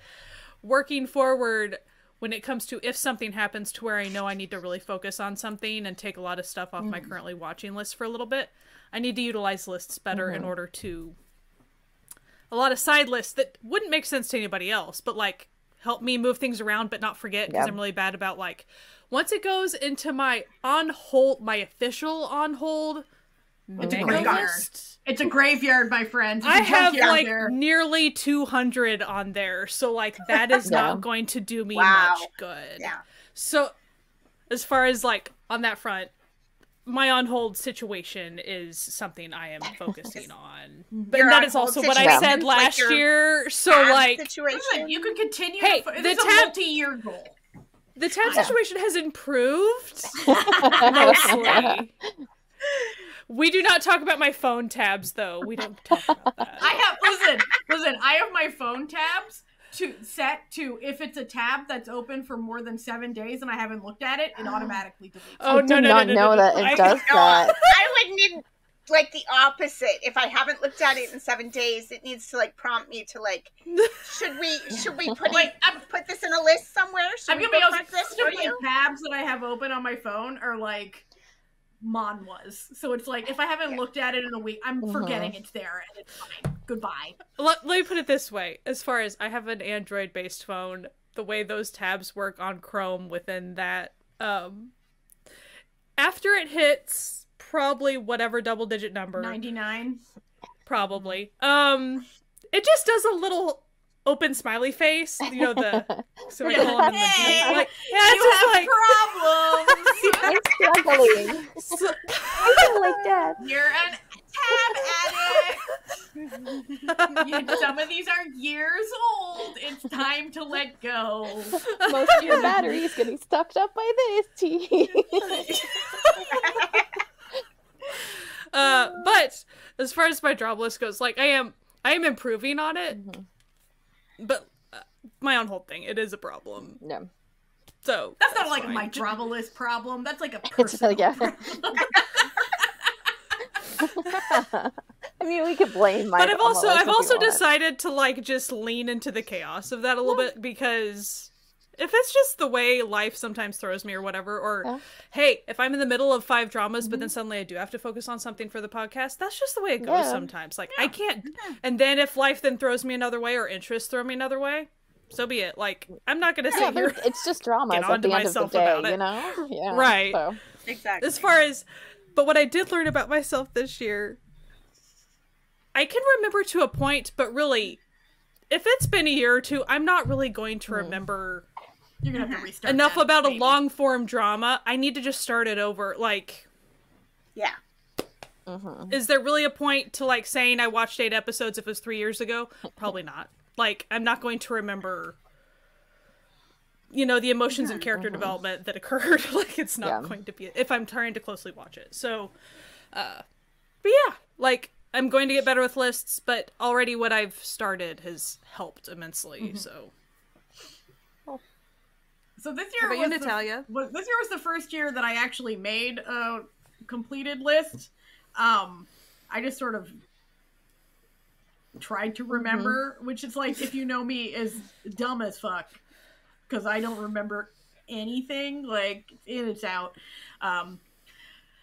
working forward, when it comes to if something happens to where I know I need to really focus on something and take a lot of stuff off my currently watching list for a little bit, I need to utilize lists better in order to a lot of side lists that wouldn't make sense to anybody else, but like help me move things around but not forget, because I'm really bad about like once it goes into my on hold, my official on hold list. It's a graveyard, my friends. I have like nearly 200 on there, so like that is not going to do me much good. So as far as like on that front, my on hold situation is something I am focusing on. But that is also what I said last year. So like situation. You could continue. Hey, this is a multi-year goal. The tab situation has improved mostly. We do not talk about my phone tabs, though. We don't talk about that. Listen. I have my phone tabs set to if it's a tab that's open for more than 7 days and I haven't looked at it, it automatically deletes. Oh, no, no, know that it does that. I would need like the opposite. If I haven't looked at it in 7 days, it needs to like prompt me to like, should we put put this in a list somewhere? I'm gonna be honest. The tabs that I have open on my phone are like manhwas. So it's like if I haven't looked at it in a week, I'm forgetting it's there and it's fine. Goodbye. Let me put it this way. As far as I have an Android-based phone, the way those tabs work on Chrome within that, after it hits probably whatever double-digit number, 99, probably, it just does a little open smiley face, you know, the semicolon and the D. Like, you have problems. I'm struggling. I feel like that. You're an tab addict. Some of these are years old. It's time to let go. Most of your battery is getting sucked up by this tea. But as far as my drama list goes, like I am improving on it, but my own whole thing, it is a problem. Yeah. So that's not like my drama list problem. That's like a personal problem. I mean, we could blame my. But I've also decided to like just lean into the chaos of that a little bit, because if it's just the way life sometimes throws me or whatever, or hey, if I'm in the middle of 5 dramas, but then suddenly I do have to focus on something for the podcast, that's just the way it goes sometimes. Like I can't, and then if life then throws me another way, or interests throw me another way, so be it. Like I'm not gonna sit here. It's just drama at the end of the day, you know? Yeah. Right. So. Exactly. But what I did learn about myself this year, I can remember to a point, but really, if it's been a year or two, I'm not really going to remember. You're gonna have to restart enough about a long form drama. I need to just start it over. Like, yeah. Is there really a point to like saying I watched 8 episodes if it was 3 years ago? Probably not. Like, I'm not going to remember, you know, the emotions and character development that occurred. Like, it's not going to be, if I'm trying to closely watch it. So, but yeah, like, I'm going to get better with lists, but already what I've started has helped immensely. So this year was Natalia? This year was the first year that I actually made a completed list. I just sort of tried to remember, which is like, if you know me, is dumb as fuck, because I don't remember anything. Like, it's out.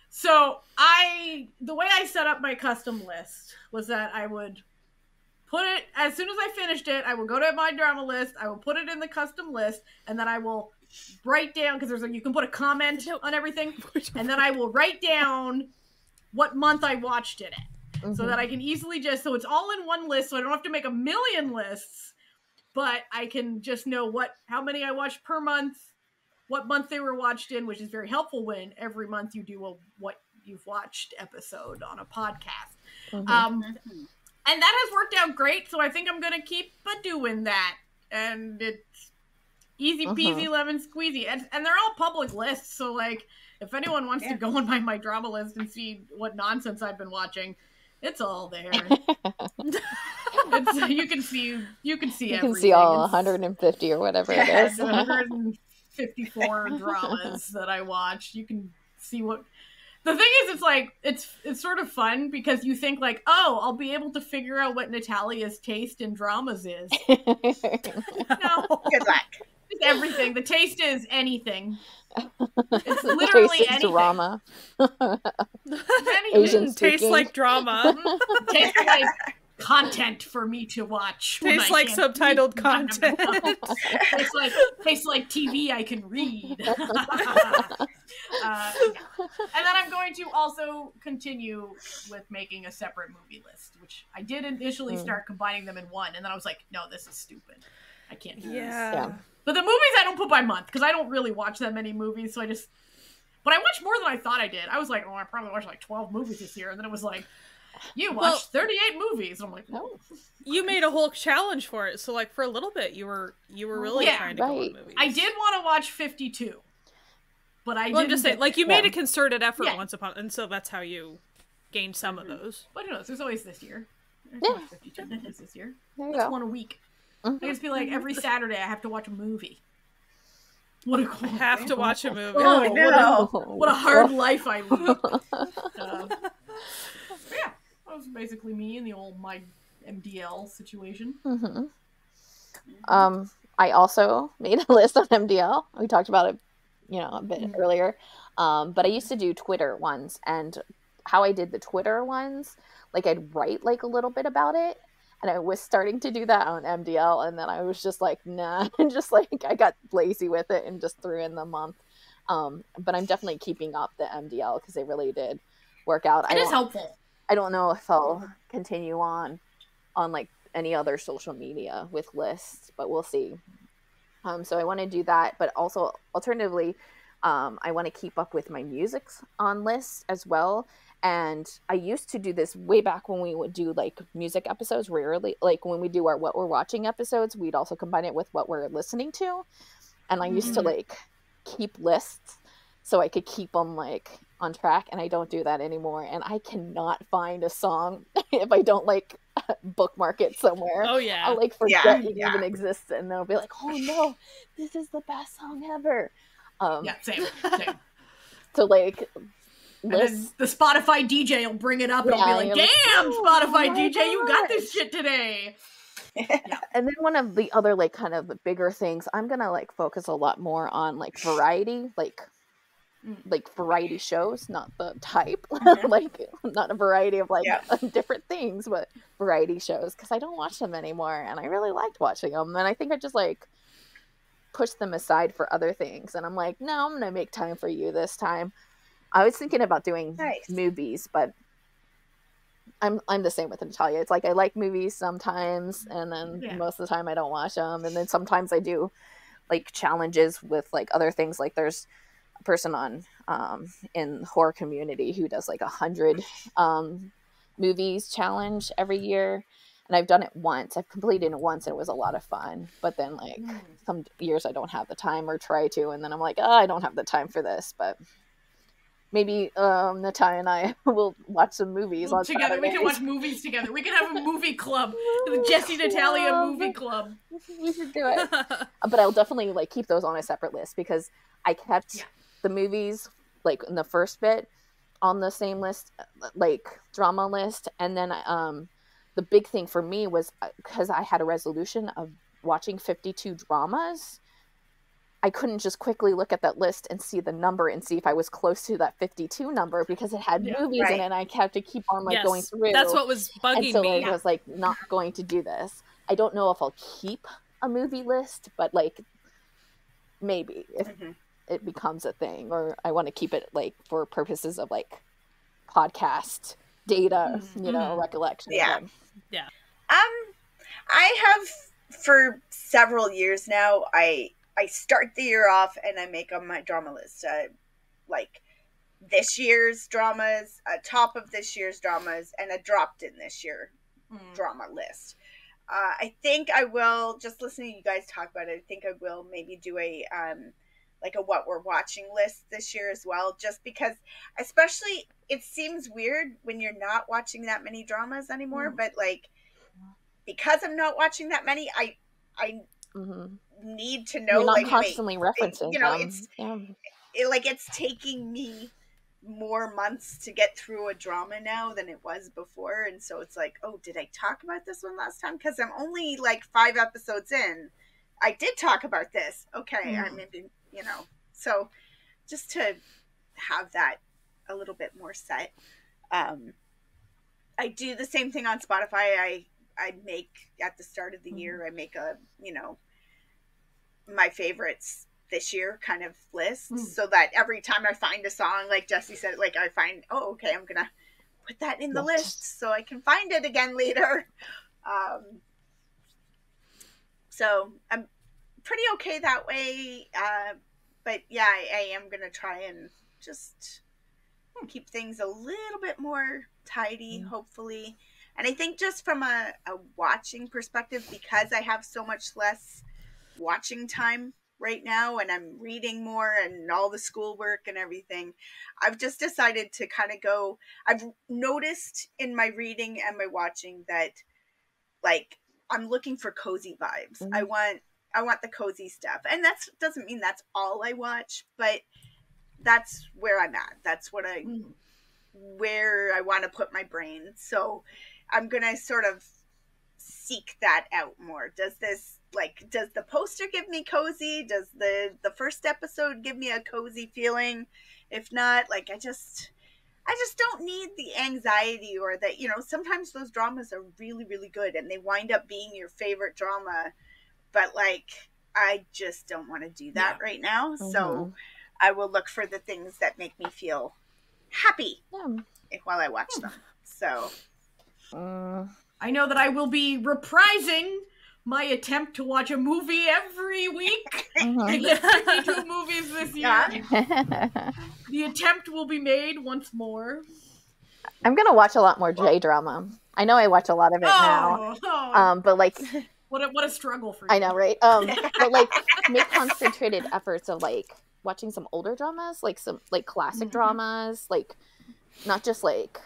So the way I set up my custom list was that I would put it, as soon as I finished it, I will go to my drama list, I will put it in the custom list, and then I will write down, because you can put a comment on everything, and then I will write down what month I watched in it, so that I can easily so it's all in one list, so I don't have to make a million lists, but I can just know how many I watched per month, what month they were watched in, which is very helpful when every month you do a what you've watched episode on a podcast. And that has worked out great, so I think I'm going to keep doing that. And it's easy peasy lemon squeezy. And they're all public lists, so like, if anyone wants to go on my drama list and see what nonsense I've been watching, it's all there. You can see everything. You can see all 150 or whatever it is. 154 dramas that I watched. You can see what... The thing is, it's like, it's sort of fun, because you think like, oh, I'll be able to figure out what Natalia's taste in dramas is. No. Good luck. It's everything. The taste is anything. It's literally anything. Drama. Asian tastes like drama. Tastes like content for me to watch. Tastes like subtitled content. tastes like TV I can read. And then I'm going to also continue with making a separate movie list, which I did initially start combining them in one, and then I was like, no, this is stupid. I can't do this. Yeah. But the movies I don't put by month, because I don't really watch that many movies, so but I watched more than I thought I did. I was like, I probably watched like 12 movies this year, and then it was like, you watched 38 movies. And I'm like, no. You made a whole challenge for it, so like for a little bit you were really trying to go on movies. I did want to watch 52. But I'm just saying, like, you made a concerted effort once upon, and so that's how you gained some of those. But who knows? There's always this year. Yeah. 52 this year. That's one a week. I just feel like every Saturday I have to watch a movie. What a cool I have to watch a movie. Oh, no. What a hard life I lead. Yeah, that was basically me in the old my MDL situation. I also made a list on MDL. We talked about it, a bit earlier. But I used to do Twitter ones, and how I did the Twitter ones, like I'd write like a little bit about it, and I was starting to do that on MDL, and then I was just like, nah, and just like I got lazy with it and just threw in the month. But I'm definitely keeping up the MDL because they really did work out. It is helpful. I don't know if I'll continue on like any other social media with lists, but we'll see. So I want to do that, but also alternatively, I want to keep up with my musics on lists as well. And I used to do this way back when we would do like music episodes, rarely, like when we do our what we're watching episodes, we'd also combine it with what we're listening to. And I used to like keep lists so I could keep them like on track, and I don't do that anymore. And I cannot find a song if I don't like bookmark it somewhere. Oh yeah, I'll like forget it even exists, and then I'll be like, oh no, this is the best song ever. Same. So like, the Spotify DJ will bring it up and be like, damn, Spotify DJ, you got this shit today. And then one of the other like kind of the bigger things, I'm gonna like focus a lot more on like variety, like variety shows, not the type, like not a variety of like different things, but variety shows, because I don't watch them anymore, and I really liked watching them, and I think I just like pushed them aside for other things, and I'm like, no, I'm gonna make time for you this time. I was thinking about doing movies, but I'm the same with Natalia. It's like I like movies sometimes, and then most of the time I don't watch them, and then sometimes I do like challenges with like other things. Like there's a person on in the horror community who does like 100 movies challenge every year, and I've done it once. I've completed it once, and it was a lot of fun. But then like some years I don't have the time or try to, and then I'm like, I don't have the time for this, but. Maybe Natalia and I will watch some movies on together. Saturdays. We can watch movies together. We can have a movie club, the Jessie Natalia movie club. We should do it. But I'll definitely like keep those on a separate list, because I kept the movies like in the first bit on the same list, like drama list, and then the big thing for me was because I had a resolution of watching 52 dramas. I couldn't just quickly look at that list and see the number and see if I was close to that 52 number, because it had movies in it, and I had to keep on like going through. That's what was bugging and so me. I was like not going to do this. I don't know if I'll keep a movie list, but like maybe if it becomes a thing, or I want to keep it like for purposes of like podcast data, you know, recollection. Yeah. Yeah. I have for several years now, I start the year off and I make on my drama list, like this year's dramas, a top of this year's dramas, and a dropped in this year drama list. I think I will, just listening to you guys talk about it, I think I will maybe do a like a what we're watching list this year as well, just because, especially, it seems weird when you're not watching that many dramas anymore, but like, because I'm not watching that many, I need to know. You're not like constantly referencing you know, them. It's taking me more months to get through a drama now than it was before, and so it's like, oh, did I talk about this one last time? Because I'm only like 5 episodes in. I did talk about this. Okay, I maybe, you know, so just to have that a little bit more set. I do the same thing on Spotify. I make at the start of the year, I make a, you know, my favorites this year kind of list, so that every time I find a song, like Jessie said, like I find, oh, okay, I'm gonna put that in the list so I can find it again later. So I'm pretty okay that way. But yeah, I am gonna try and just keep things a little bit more tidy, hopefully. And I think just from a watching perspective, because I have so much less watching time right now, and I'm reading more and all the schoolwork and everything, I've just decided to kind of go, I've noticed in my reading and my watching that like I'm looking for cozy vibes. I want the cozy stuff, and that doesn't mean that's all I watch, but that's where I'm at. That's what where I want to put my brain. So I'm gonna sort of seek that out more. Does the poster give me cozy? Does the first episode give me a cozy feeling? If not, like I just don't need the anxiety, or that, you know, sometimes those dramas are really, really good and they wind up being your favorite drama, but like I just don't want to do that right now. So I will look for the things that make me feel happy while I watch them. So I know that I will be reprising my attempt to watch a movie every week. There's 52 movies this year. The attempt will be made once more. I'm gonna watch a lot more J-drama. I know I watch a lot of it now. But like, what a struggle for you. I know, right? But like, make concentrated efforts of like watching some older dramas, like some like classic dramas, like not just like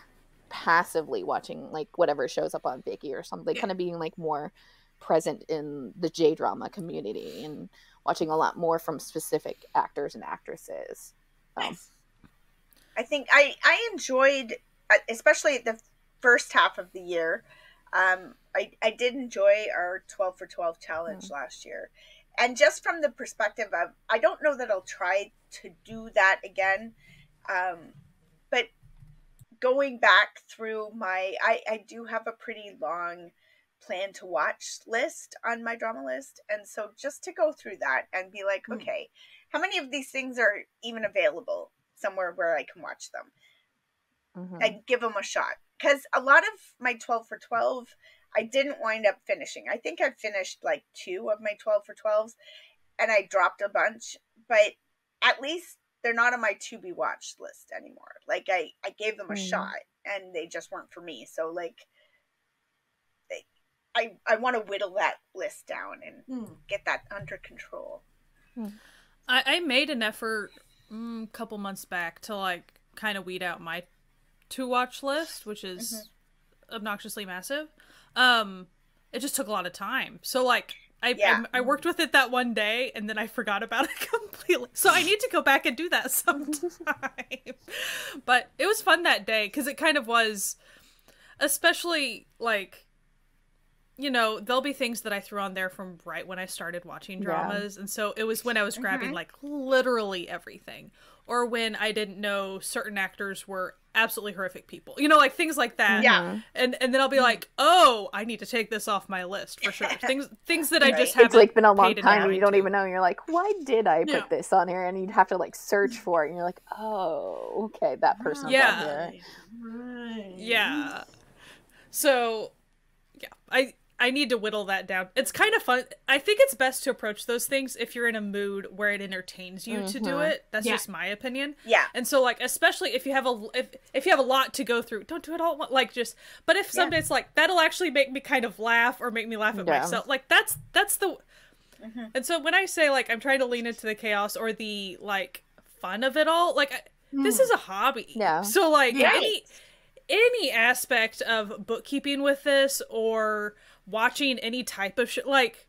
passively watching like whatever shows up on Viki or something, kind of being like more present in the J-drama community and watching a lot more from specific actors and actresses. Nice. I think I enjoyed, especially the first half of the year, I did enjoy our 12 for 12 challenge last year. And just from the perspective of, I don't know that I'll try to do that again, but going back through I do have a pretty long plan to watch list on my drama list. And so just to go through that and be like, okay, how many of these things are even available somewhere where I can watch them? And give them a shot. Because a lot of my 12 for 12, I didn't wind up finishing. I think I finished like 2 of my 12 for 12s and I dropped a bunch, but at least they're not on my to be watched list anymore. Like I gave them a shot and they just weren't for me. So like I want to whittle that list down and get that under control. I made an effort a couple months back to like kind of weed out my to watch list, which is obnoxiously massive. It just took a lot of time. So like I worked with it that one day and then I forgot about it completely. So I need to go back and do that sometime. But it was fun that day because it kind of was, especially like, you know, there'll be things that I threw on there from right when I started watching dramas. And so it was when I was grabbing like literally everything. Or when I didn't know certain actors were absolutely horrific people. You know, like things like that. Yeah. And then I'll be like, oh, I need to take this off my list for sure. Things that I just haven't. It's like been a long time and you don't even know. You're like, why did I put this on here? And you'd have to like search for it. And you're like, oh, okay, that person's on here. Right. Yeah. So, yeah, I need to whittle that down. It's kind of fun. I think it's best to approach those things if you're in a mood where it entertains you to do it. That's just my opinion. Yeah. And so like, especially if you have if you have a lot to go through, don't do it all like just. But if someday it's like that'll actually make me kind of laugh or make me laugh at myself, like that's the. And so when I say like I'm trying to lean into the chaos or the like fun of it all, like this is a hobby. Yeah. So like any aspect of bookkeeping with this or watching any type of shit, like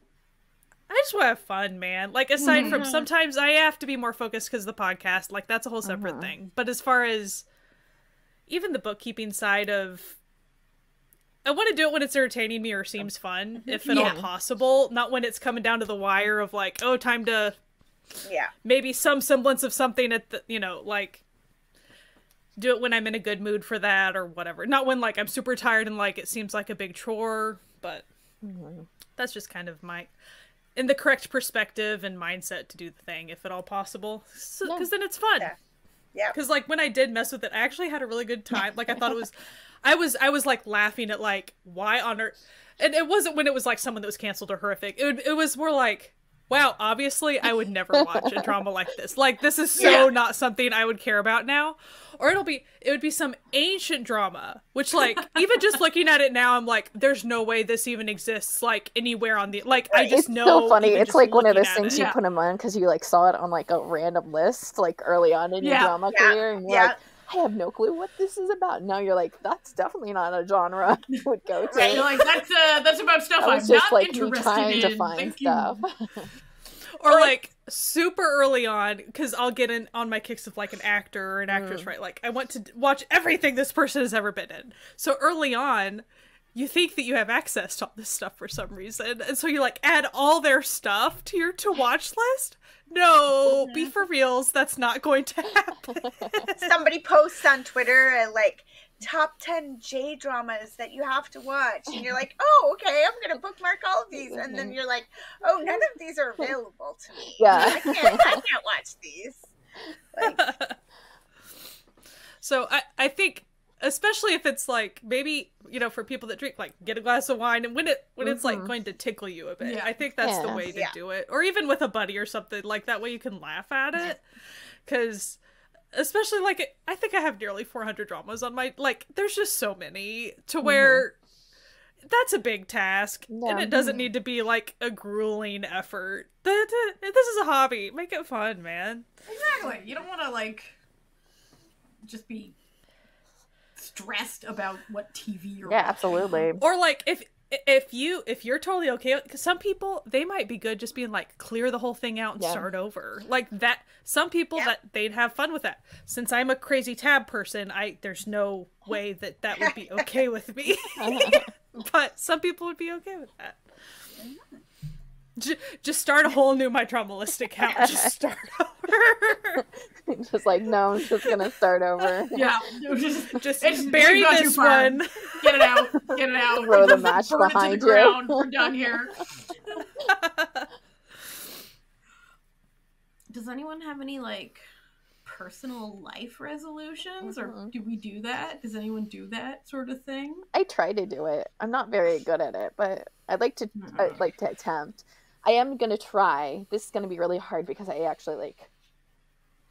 I just want to have fun, man. Like aside from sometimes I have to be more focused because of the podcast, like that's a whole separate thing. But as far as even the bookkeeping side of, I want to do it when it's entertaining me or seems fun, if at all possible, not when it's coming down to the wire of like, oh, time to maybe some semblance of something at the, you know, like do it when I'm in a good mood for that or whatever. Not when like I'm super tired and like it seems like a big chore, but that's just kind of my in the correct perspective and mindset to do the thing if at all possible. Because then it's fun. Yeah. Because like when I did mess with it, I actually had a really good time. Like I thought it was, I was like laughing at like why on earth, and it wasn't when it was like someone that was canceled or horrific. It was more like, wow, obviously I would never watch a drama like this. Like this is so not something I would care about now. Or it would be some ancient drama, which like even just looking at it now, I'm like, there's no way this even exists like anywhere on the like. I just know. It's so funny. It's like one of those things you put them on because you like saw it on like a random list like early on in your drama career, and you're like, I have no clue what this is about. Now you're like, that's definitely not a genre I would go to. Right, you're like that's about stuff I'm just not like interested me trying in. to find stuff. Or like super early on, because I'll get in on my kicks of like an actor or an actress, right? Like I want to watch everything this person has ever been in. So early on, you think that you have access to all this stuff for some reason, and so you like add all their stuff to your to watch list. No, be for reals. That's not going to happen. Somebody posts on Twitter like top 10 J dramas that you have to watch, and you're like, oh, okay, I'm gonna bookmark all of these, and then you're like, oh, none of these are available to me. I can't watch these. Like... So I think, especially if it's like maybe, you know, for people that drink, like get a glass of wine, and when it's like going to tickle you a bit, I think that's the way to do it. Or even with a buddy or something like that way you can laugh at it, because. Especially, like, I think I have nearly 400 dramas on my, like, there's just so many to where that's a big task, and it doesn't need to be, like, a grueling effort. This is a hobby. hobby. Make it fun, man. Exactly. You don't want to, like, just be stressed about what TV you're watching. Absolutely. Or, like, if you're totally okay with, because some people, they might be good just being like, clear the whole thing out and start over. Like that, some people that they'd have fun with that. Since I'm a crazy tab person, there's no way that would be okay with me. But some people would be okay with that. Just start a whole new My Trauma List account. Just start over. Just like, no, I'm just gonna start over. Yeah, just bury this one. Get it out. Get it out. Throw the match behind you. Ground. We're done here. Does anyone have any like personal life resolutions, or do we do that? Does anyone do that sort of thing? I try to do it. I'm not very good at it, but I'd like to attempt. I am gonna try. This is gonna be really hard because I actually like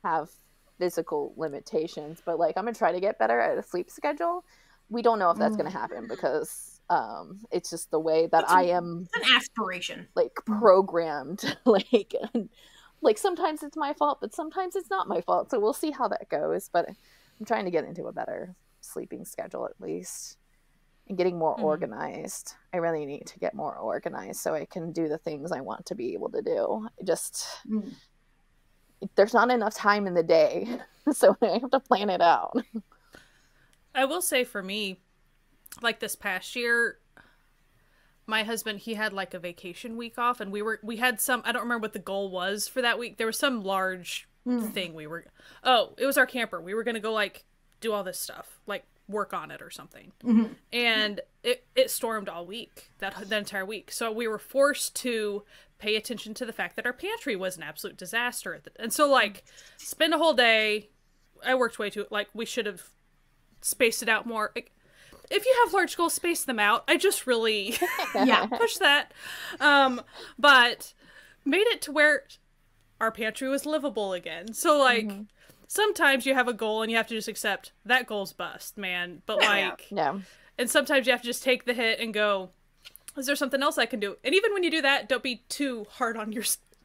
have physical limitations, but like I'm gonna try to get better at a sleep schedule. We don't know if that's gonna happen because it's just the way that I am. It's an aspiration, like programmed. Like sometimes it's my fault, but sometimes it's not my fault. So we'll see how that goes. But I'm trying to get into a better sleeping schedule at least. And getting more organized. I really need to get more organized so I can do the things I want to be able to do. There's not enough time in the day, so I have to plan it out. I will say for me, like this past year, my husband, he had like a vacation week off, and we had some, I don't remember what the goal was for that week. There was some large thing it was our camper. We were going to go like do all this stuff, like work on it or something. And it stormed all week, that entire week. So we were forced to pay attention to the fact that our pantry was an absolute disaster. And so like spend a whole day, I worked way too, like we should have spaced it out more. Like, if you have large goals, space them out. I just really push that. But made it to where our pantry was livable again. So like sometimes you have a goal and you have to just accept that goal's bust, man. But like, and sometimes you have to just take the hit and go, is there something else I can do? And even when you do that, don't be too hard on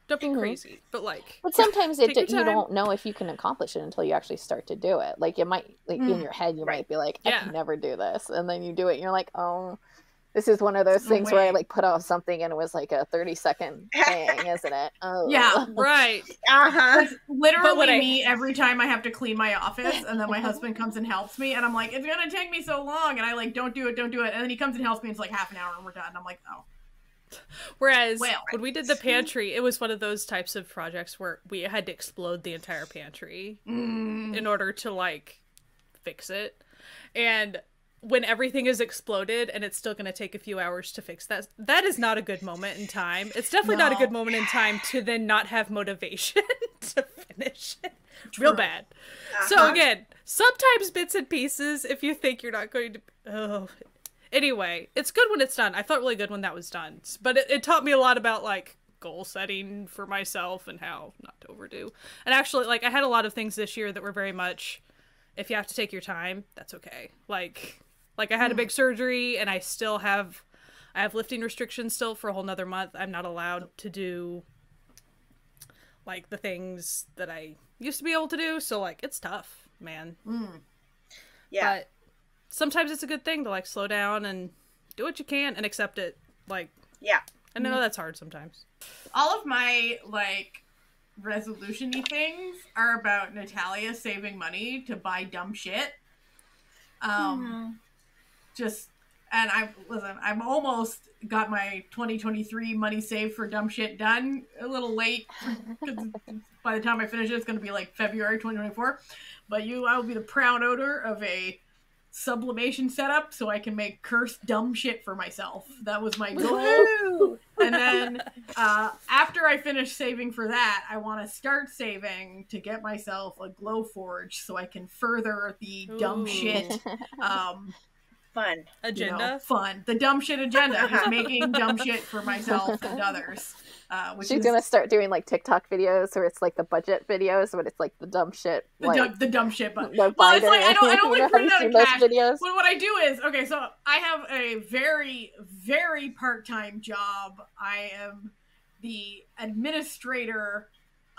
don't be crazy. But like, but sometimes you don't know if you can accomplish it until you actually start to do it. Like it might, like in your head, you might be like, I can never do this. And then you do it and you're like, oh, this is one of those things where I like put off something and it was like a 30-second thing, isn't it? Oh. Yeah, right. That's literally me every time I have to clean my office, and then my husband comes and helps me, and I'm like, it's gonna take me so long, and I like, don't do it, and then he comes and helps me, and it's like half an hour, and we're done. And I'm like, oh. Whereas when we did the pantry, it was one of those types of projects where we had to explode the entire pantry in order to like fix it. And when everything is exploded and it's still going to take a few hours to fix that is not a good moment in time. It's definitely not a good moment in time to then not have motivation to finish it. Real bad. So again, sometimes bits and pieces if you think you're not going to... Anyway, it's good when it's done. I felt really good when that was done. But it taught me a lot about, like, goal setting for myself and how not to overdo. And actually, like, I had a lot of things this year that were very much, if you have to take your time, that's okay. Like I had a big surgery, and I have lifting restrictions still for a whole nother month. I'm not allowed to do, like, the things that I used to be able to do. So, like, it's tough, man. Yeah. But sometimes it's a good thing to like slow down and do what you can and accept it. Like, I know that's hard sometimes. All of my like resolution-y things are about Natalia saving money to buy dumb shit. I'm almost got my 2023 money saved for dumb shit done. A little late, because by the time I finish it, it's going to be like February 2024. But I will be the proud owner of a sublimation setup so I can make cursed dumb shit for myself. That was my goal. And then after I finish saving for that, I want to start saving to get myself a glow forge so I can further the dumb shit fun agenda. The dumb shit agenda is making dumb shit for myself and others. She's gonna start doing like TikTok videos, or it's like the budget videos, but it's like the dumb shit. The dumb shit, but well, it's like I don't like print out a cash. Videos? Well, what I do is so I have a very, very part-time job. I am the administrator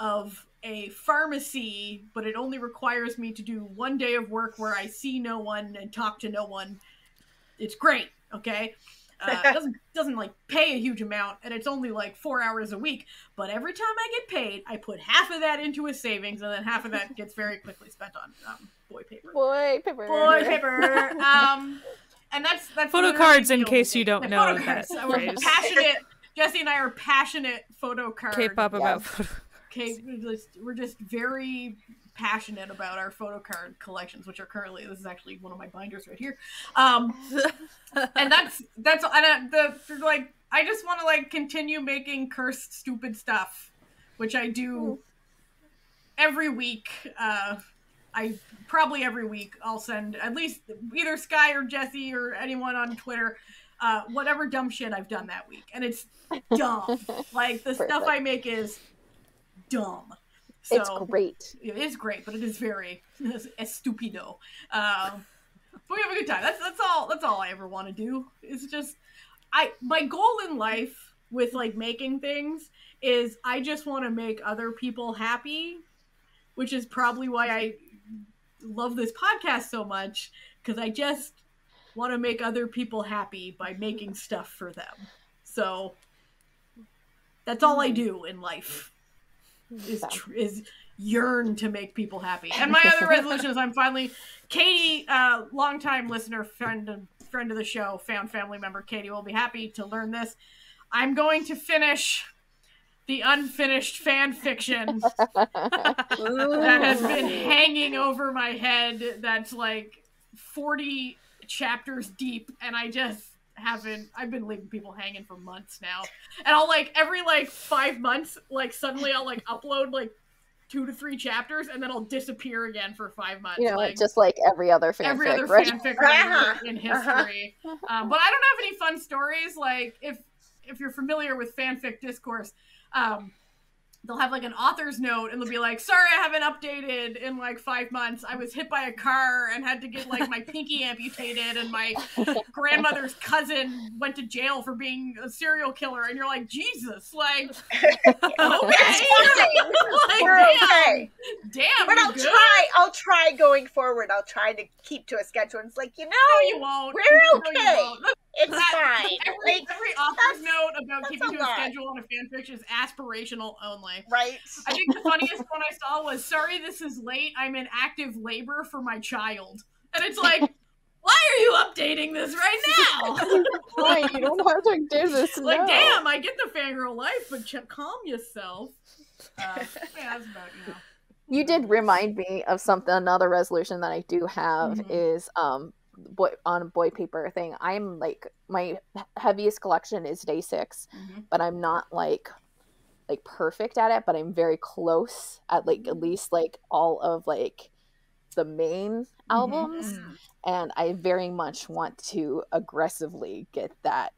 of a pharmacy, but it only requires me to do 1 day of work where I see no one and talk to no one. It's great, okay? Doesn't like pay a huge amount, and it's only like 4 hours a week. But every time I get paid, I put half of that into a savings, and then half of that gets very quickly spent on boy paper. And that's photo cards. In case you don't know, that we're passionate. Jessie and I are passionate photo card. K-pop about photo. Okay, we're just very passionate about our photo card collections, which are currently, this is actually one of my binders right here. And that's like, I just want to like continue making cursed stupid stuff, which I do every week. Probably every week I'll send at least either Sky or Jessie or anyone on Twitter whatever dumb shit I've done that week, and it's dumb. Like the stuff I make is dumb. So, it's great. It is great, but it is very estupido. But we have a good time. That's all I ever want to do. It's just my goal in life with like making things is I just want to make other people happy, which is probably why I love this podcast so much, because I just want to make other people happy by making stuff for them. So that's all I do in life. Is yearn to make people happy. And my other resolution is I'm finally, Katie, longtime listener, friend of the show, family member, Katie will be happy to learn this. I'm going to finish the unfinished fan fiction that has been hanging over my head. That's like 40 chapters deep, and I just I've been leaving people hanging for months now. And I'll like every like 5 months, like suddenly I'll like upload like 2 to 3 chapters, and then I'll disappear again for 5 months. You know, like, just like every other fanfic, right? Fanfic in history. But I don't have any fun stories. Like if you're familiar with fanfic discourse, they'll have like an author's note, and they'll be like, sorry, I haven't updated in like 5 months. I was hit by a car and had to get like my pinky amputated, and my grandmother's cousin went to jail for being a serial killer. And you're like, Jesus, like, okay. We're okay. Damn. But I'll try going forward. I'll try to keep to a schedule. And it's like, no, you won't. We're okay. It's fine. Every author's note about keeping to a schedule on a fanfiction is aspirational only. Right. I think the funniest one I saw was, sorry this is late, I'm in active labor for my child. And it's like, why are you updating this right now? Why? You don't have to do this now. Like, damn, I get the fangirl life, but calm yourself. Yeah, that's about, You did remind me of something, another resolution that I do have is, on a boy paper thing. I'm like, my heaviest collection is Day 6, but I'm not like perfect at it, but I'm very close at like at least like all of like the main albums, and I very much want to aggressively get that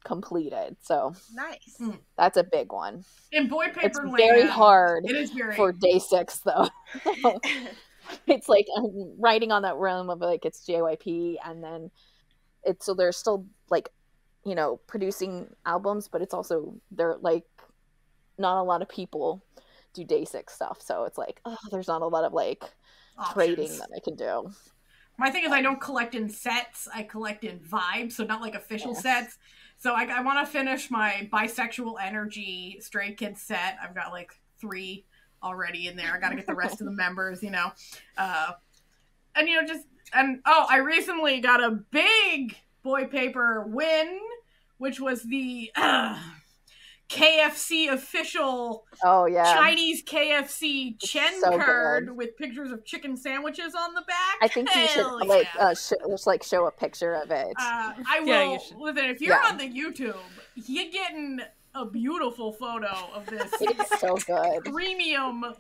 completed. So nice. That's a big one. In boy paper it's land, very hard. It is very for Day 6 though. It's like I'm writing on that realm of like it's JYP, and then it's so they're still like, you know, producing albums, but it's also they're like not a lot of people do Day 6 stuff, so it's like there's not a lot of like options. Trading that I can do. My thing is I don't collect in sets, I collect in vibes, so not like official sets. So I want to finish my Bisexual Energy Stray Kids set. I've got like 3 already in there. I got to get the rest of the members, you know. And you know, I recently got a big boy paper win, which was the KFC official Chinese KFC Chen card with pictures of chicken sandwiches on the back. I think you should show a picture of it. I will. Listen, if you're on the YouTube, you're getting a beautiful photo of this. It's so good. Premium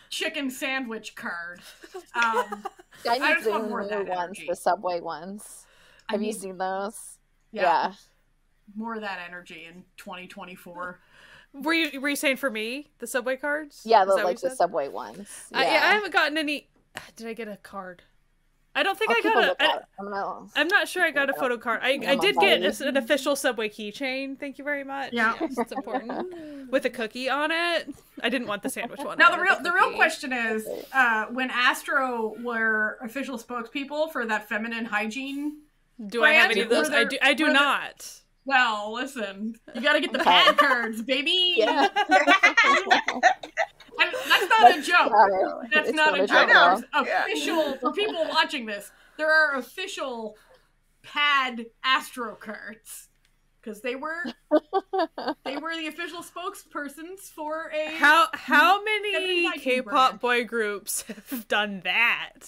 chicken sandwich card. I just want more of that energy. The Subway ones. Have you seen those? Yeah. More of that energy in 2024. Were you saying for me the Subway cards? Yeah, the Subway ones. Yeah. I haven't gotten any. Did I get a card? I don't think I got I'm not sure I got a photo card. I did get an official Subway keychain. Thank you very much. Yeah, yes, it's important. With a cookie on it. I didn't want the sandwich one. Now the real question is, when Astro were official spokespeople for that feminine hygiene, do I have any of those? I do not. Well, listen, you got to get the pad cards, baby. Yeah. That's not a joke. That's not a joke. Official for people watching this. There are official pad Astro cards because they were the official spokespersons for a. How many K-pop boy groups have done that?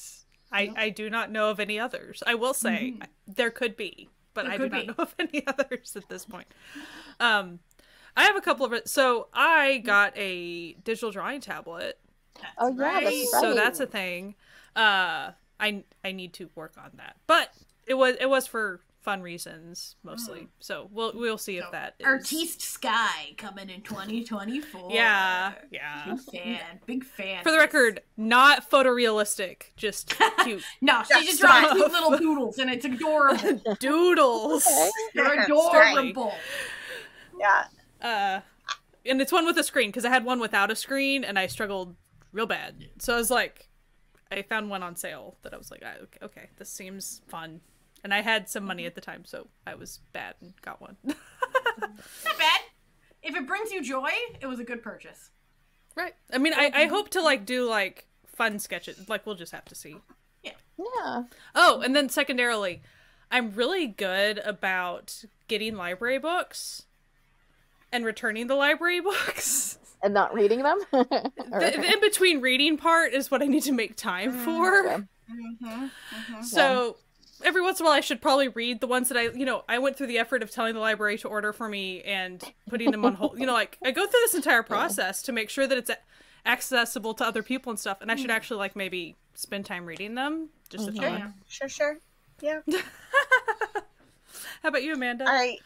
I do not know of any others. I will say there could be, but I do not know of any others at this point. I have a couple of it. So I got a digital drawing tablet. That's right. So that's a thing. I need to work on that, but it was for fun reasons mostly. So we'll see if that is. Artiste Sky coming in 2024. Yeah. Big fan. For the record, not photorealistic, just cute. No, she just draws cute little doodles, and it's adorable. Doodles. Okay. They're adorable. Yeah. And it's one with a screen, because I had one without a screen, and I struggled real bad. So I was like, I found one on sale that I was like, okay, this seems fun. And I had some money at the time, so I was bad and got one. Not bad. If it brings you joy, it was a good purchase. Right. I mean, I hope to, like, do, like, fun sketches. Like, we'll just have to see. Yeah. Oh, and then secondarily, I'm really good about getting library books and returning the library books. And not reading them? The in-between reading part is what I need to make time for. Yeah. So every once in a while I should probably read the ones that I went through the effort of telling the library to order for me and putting them on hold. Like, I go through this entire process to make sure that it's accessible to other people and stuff. And I should actually, like, maybe spend time reading them. Just to try. Sure. Yeah. How about you, Amanda? I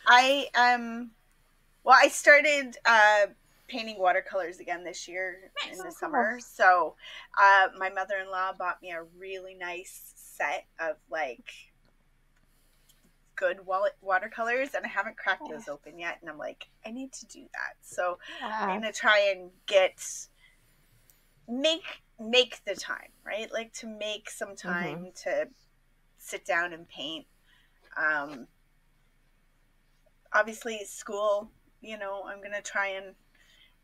started painting watercolors again this year in the summer. So my mother-in-law bought me a really nice set of, like, good watercolors, and I haven't cracked those open yet, and I'm like, I need to do that. So I'm gonna try and make the time, right? Like, to make some time to sit down and paint. Obviously school, I'm gonna try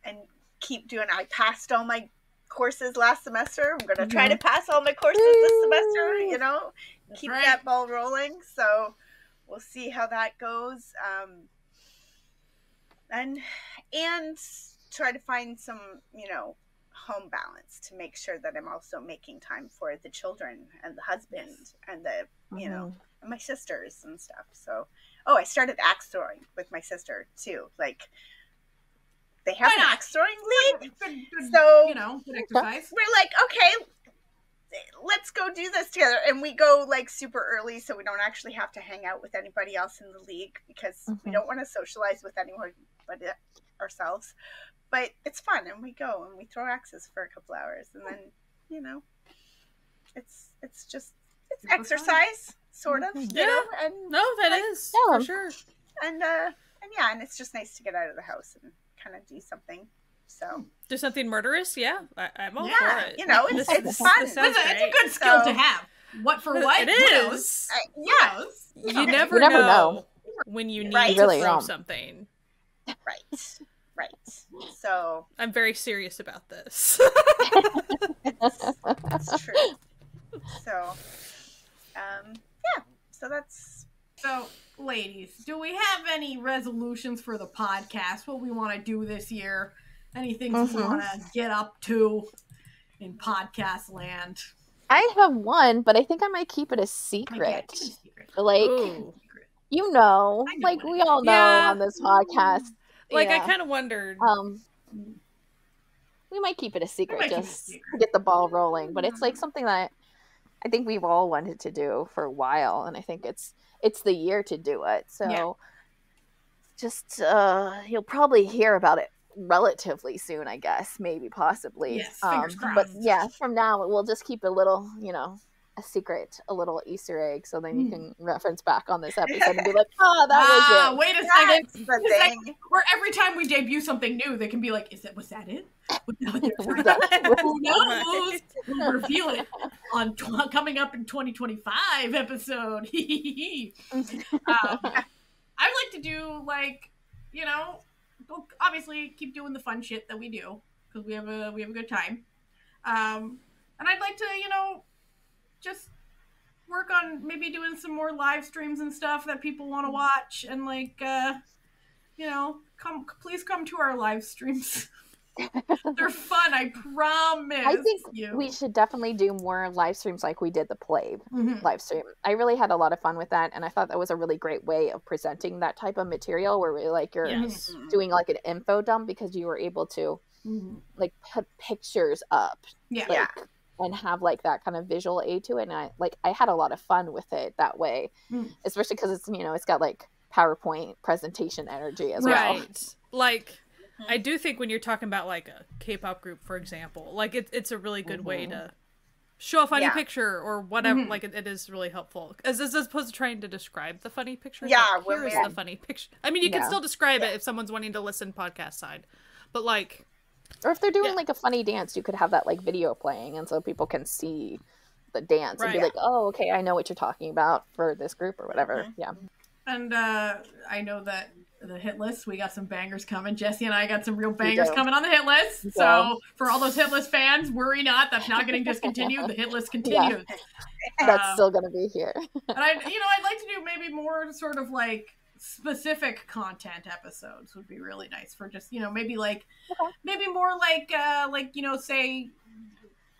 and keep doing. I passed all my courses last semester. I'm gonna try to pass all my courses this semester. Keep that ball rolling. So we'll see how that goes. And try to find some home balance to make sure that I'm also making time for the children and the husband and the and my sisters and stuff. So I started axe throwing with my sister too. Like, they have an axe throwing league. So good exercise. We're like, okay, let's go do this together. And we go, like, super early, so we don't actually have to hang out with anybody else in the league, because we don't want to socialize with anyone but ourselves. But it's fun, and we go and we throw axes for a couple hours, and then it's exercise, sort of. Yeah. And that is for sure. And it's just nice to get out of the house and kind of do something. So do something murderous. Yeah, I'm all for it. It's fun. It's a good skill to have. What for what? It is. You never know when you need to throw something. Right. So I'm very serious about this. It's true. So, so that's. So, ladies, do we have any resolutions for the podcast? What we want to do this year? Anything we want to get up to in podcast land? I have one, but I think I might keep it a secret. Like, like, we all know on this podcast. Like, I kind of wondered. We might keep it a secret just to get the ball rolling, but it's like something that I think we've all wanted to do for a while, and I think it's the year to do it. So just you'll probably hear about it relatively soon, I guess, maybe, possibly. Yes, fingers crossed. But yeah, from now we'll just keep a little, a little Easter egg, so then you can reference back on this episode and be like, oh, that was it. Wait a second. Or every time we debut something new, they can be like, was that it? Who knows? We'll reveal it on coming up in 2025 episode. I'd like to do, like, you know, obviously keep doing the fun shit that we do because we have a good time. And I'd like to, you know, just work on maybe doing some more live streams and stuff that people want to watch, and like, you know, please come to our live streams. They're fun, I promise. I think we should definitely do more live streams like we did the play live stream. I really had a lot of fun with that, and I thought that was a really great way of presenting that type of material where like you're doing like an info dump, because you were able to like put pictures up and have like that kind of visual aid to it, and I had a lot of fun with it that way, especially because it's, you know, it's got like PowerPoint presentation energy as well. Like, I do think when you're talking about like a K-pop group, for example, like it's a really good way to show a funny picture or whatever. Like it is really helpful as opposed to trying to describe the funny picture. Like, here is the funny picture. I mean, you can still describe it if someone's wanting to listen podcast side, but like, or if they're doing like a funny dance, you could have that like video playing, and so people can see the dance and be like, oh, okay, I know what you're talking about for this group or whatever. And I know that the hit list, we got some bangers coming. Jessie and I got some real bangers coming on the hit list. So for all those hit list fans, worry not. That's not getting discontinued. The hit list continues. That's still going to be here. And I'd like to do maybe more sort of like specific content episodes would be really nice for just, you know, maybe like, maybe more like, you know, say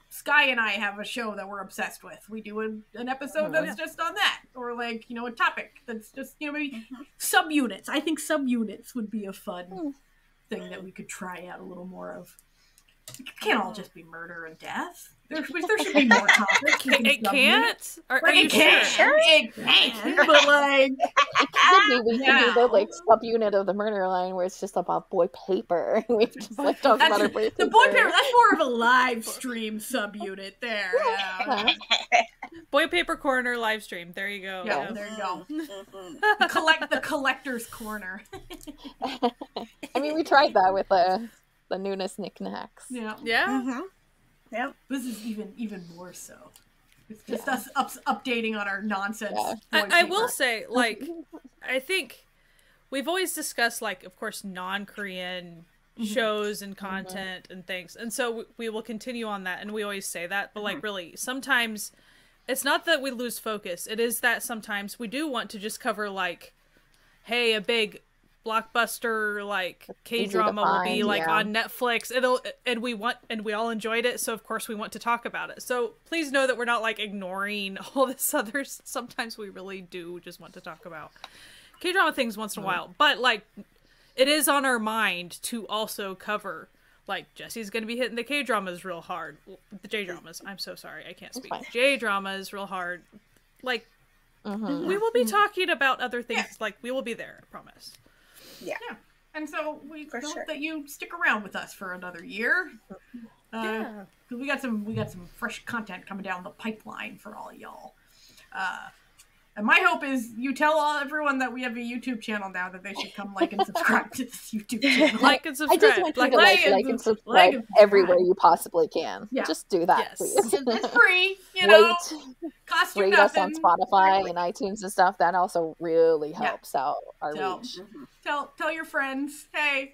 Sky and I have a show that we're obsessed with. We do an episode that's just on that, or like, you know, a topic that's just, you know, maybe subunits. I think subunits would be a fun thing that we could try out a little more of. It can't all just be murder and death. There should be more topics. It can't? It can, but like... We can do the like subunit of the murder line where it's just about boy paper. We just like talk about our boy paper. The boy paper, that's more of a live stream subunit there. Boy paper corner live stream. There you go. Yeah, there you go. The collector's corner. I mean, we tried that with the Noonas knickknacks. Yep. This is even more so. It's just us updating on our nonsense. I will say, like, I think we've always discussed, like, of course, non-Korean shows and content and things, and so we will continue on that, and we always say that, but like, really, sometimes it's not that we lose focus. It is that sometimes we do want to just cover, like, hey, a big blockbuster like K-drama will be like on Netflix. And we all enjoyed it, so of course we want to talk about it. So please know that we're not like ignoring all this other. Sometimes we really do just want to talk about K-drama things once in a while, but like it is on our mind to also cover, like, Jessie's gonna be hitting the K-dramas real hard. The J-dramas. I'm so sorry, I can't speak. J-dramas real hard. Like, we will be talking about other things. Like, we will be there, I promise. Yeah. And so we hope that you stick around with us for another year. We got some fresh content coming down the pipeline for all y'all. And my hope is you tell everyone that we have a YouTube channel now, that they should come like and subscribe to this YouTube channel. Like and subscribe. I just want you to like and subscribe everywhere you possibly can. Yeah. Just do that, please. It's free, you know. Cost you rate nothing. Us on Spotify and iTunes and stuff. That also really helps out our reach. Tell your friends, hey,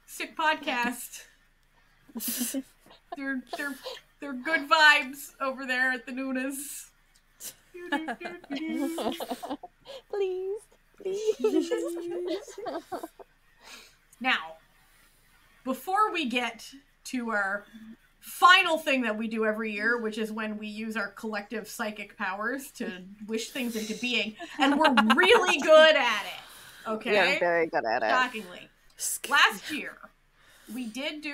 sick podcast. they're good vibes over there at the Noonas. Please. Now, before we get to our final thing that we do every year, which is when we use our collective psychic powers to wish things into being, and we're really good at it. Okay? We're very good at it. Shockingly. Last year, we did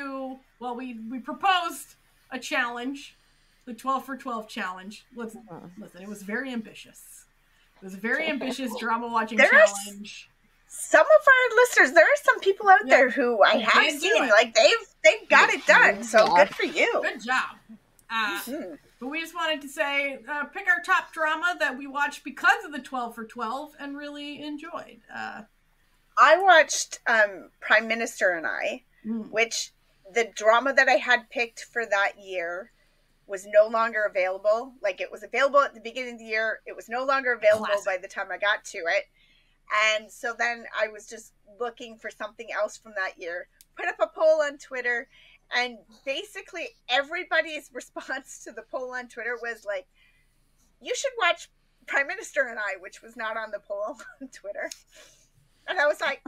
we proposed a challenge. The 12 for 12 challenge. Listen, it was very ambitious. It was a very ambitious drama watching challenge. Some of our listeners, there are some people out there who I have seen, like they've got it done. So good for you. Good job. But we just wanted to say, pick our top drama that we watched because of the 12 for 12 and really enjoyed. I watched Prime Minister and I, which the drama that I had picked for that year was no longer available. Like, it was available at the beginning of the year. It was no longer available by the time I got to it. And so then I was just looking for something else from that year. Put up a poll on Twitter, and basically everybody's response to the poll on Twitter was like, you should watch Prime Minister and I, which was not on the poll on Twitter. And I was like,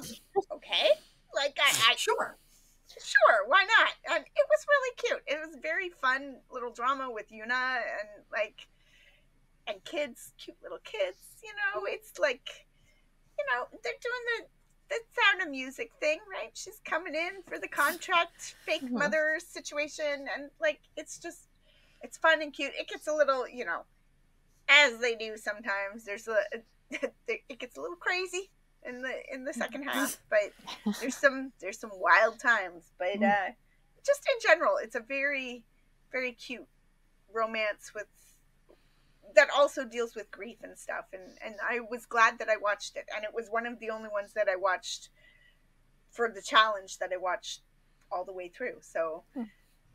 okay. Like, I Sure, why not? And it was really cute. It was a very fun little drama with Yuna and kids, cute little kids, you know. It's like, you know, they're doing the Sound of Music thing, right? She's coming in for the contract fake mother situation, and like, it's fun and cute. It gets a little, you know, as they do sometimes. It gets a little crazy in the second half, but there's some wild times, but just in general, it's a very, very cute romance that also deals with grief and stuff, and I was glad that I watched it, and it was one of the only ones that I watched for the challenge that I watched all the way through. So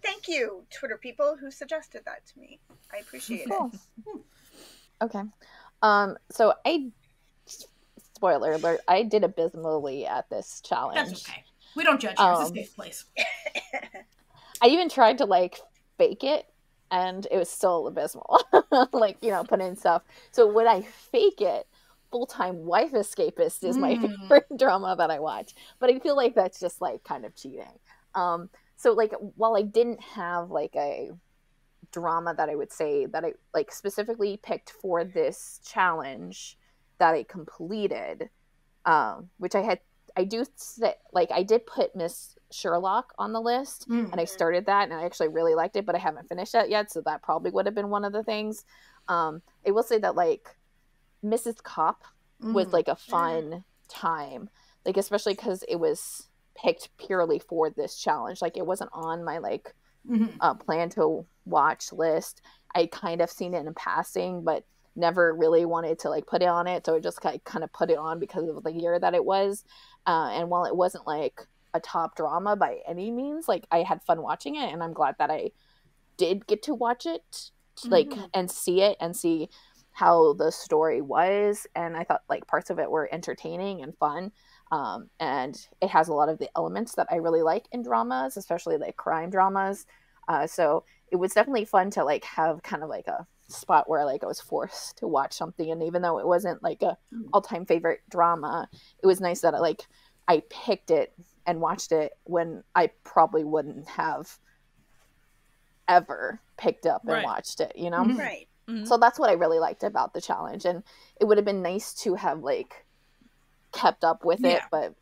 thank you, Twitter people who suggested that to me. I appreciate it. Okay. So spoiler alert, I did abysmally at this challenge. That's okay. We don't judge you. It's a safe place. I even tried to like fake it, and it was still abysmal. Like, you know, put in stuff. So when I fake it, Full-Time Wife Escapist is my favorite drama that I watch. But I feel like that's just like kind of cheating. So like, while I didn't have like a drama that I would say that I like specifically picked for this challenge that I completed, which I did put Miss Sherlock on the list, and I started that, and I actually really liked it, but I haven't finished that yet, so that probably would have been one of the things. I will say that like Mrs. Cop was like a fun time, like especially because it was picked purely for this challenge. Like, it wasn't on my like plan to watch list. I kind of seen it in passing, but never really wanted to like put it on it, so I just kind of put it on because of the year that it was. And while it wasn't like a top drama by any means, like, I had fun watching it, and I'm glad that I did get to watch it, like, and see how the story was. And I thought like parts of it were entertaining and fun, and it has a lot of the elements that I really like in dramas, especially like crime dramas. So it was definitely fun to like have kind of like a spot where like I was forced to watch something, and even though it wasn't like a all-time favorite drama, it was nice that I picked it and watched it when I probably wouldn't have ever picked up and watched it, you know? Right. So that's what I really liked about the challenge, and it would have been nice to have like kept up with it, but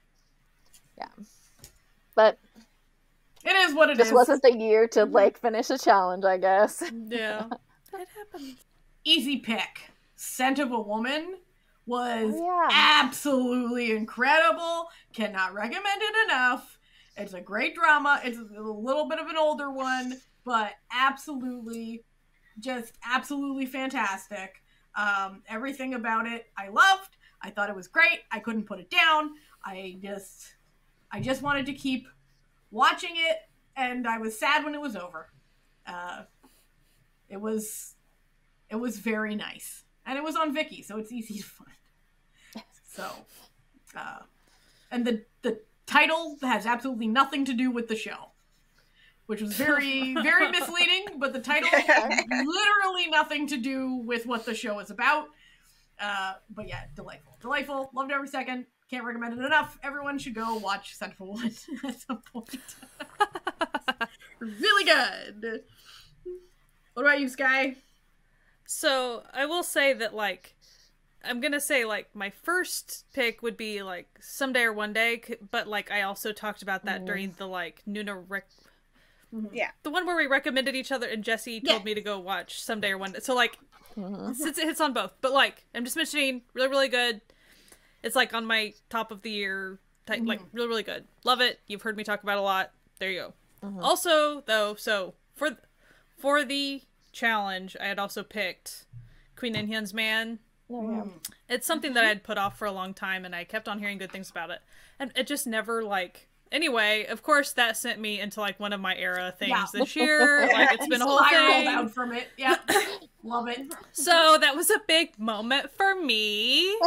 it is what it is. This wasn't the year to like finish a challenge, I guess. Yeah. It happens. Easy pick. Scent of a Woman was absolutely incredible. Cannot recommend it enough. It's a great drama. It's a little bit of an older one, but absolutely fantastic. Everything about it I loved. I thought it was great. I couldn't put it down. I just wanted to keep watching it, and I was sad when it was over. It was very nice, and it was on Viki, so it's easy to find. So, and the title has absolutely nothing to do with the show, which was very, very misleading. But the title has literally nothing to do with what the show is about. But yeah, delightful, loved every second. Can't recommend it enough. Everyone should go watch Scent of a Woman at some point. Really good. What about you, Sky? So, I will say that, like, I'm gonna say, like, my first pick would be, like, Someday or One Day, but, like, I also talked about that during the, like, Noonas the one where we recommended each other, and Jessie told me to go watch Someday or One Day. So, like, since it hits on both. But, like, I'm just mentioning, really, really good. It's, like, on my top of the year type, like, really, really good. Love it. You've heard me talk about it a lot. There you go. Also, though, so, for the challenge, I had also picked Queen Inhyun's Man. Oh, yeah. It's something that I'd put off for a long time, and I kept on hearing good things about it. And it just never, like... Anyway, of course, that sent me into, like, one of my era things this year. Like, it's been a whole thing. Out from it. Yeah. Love it. So, that was a big moment for me.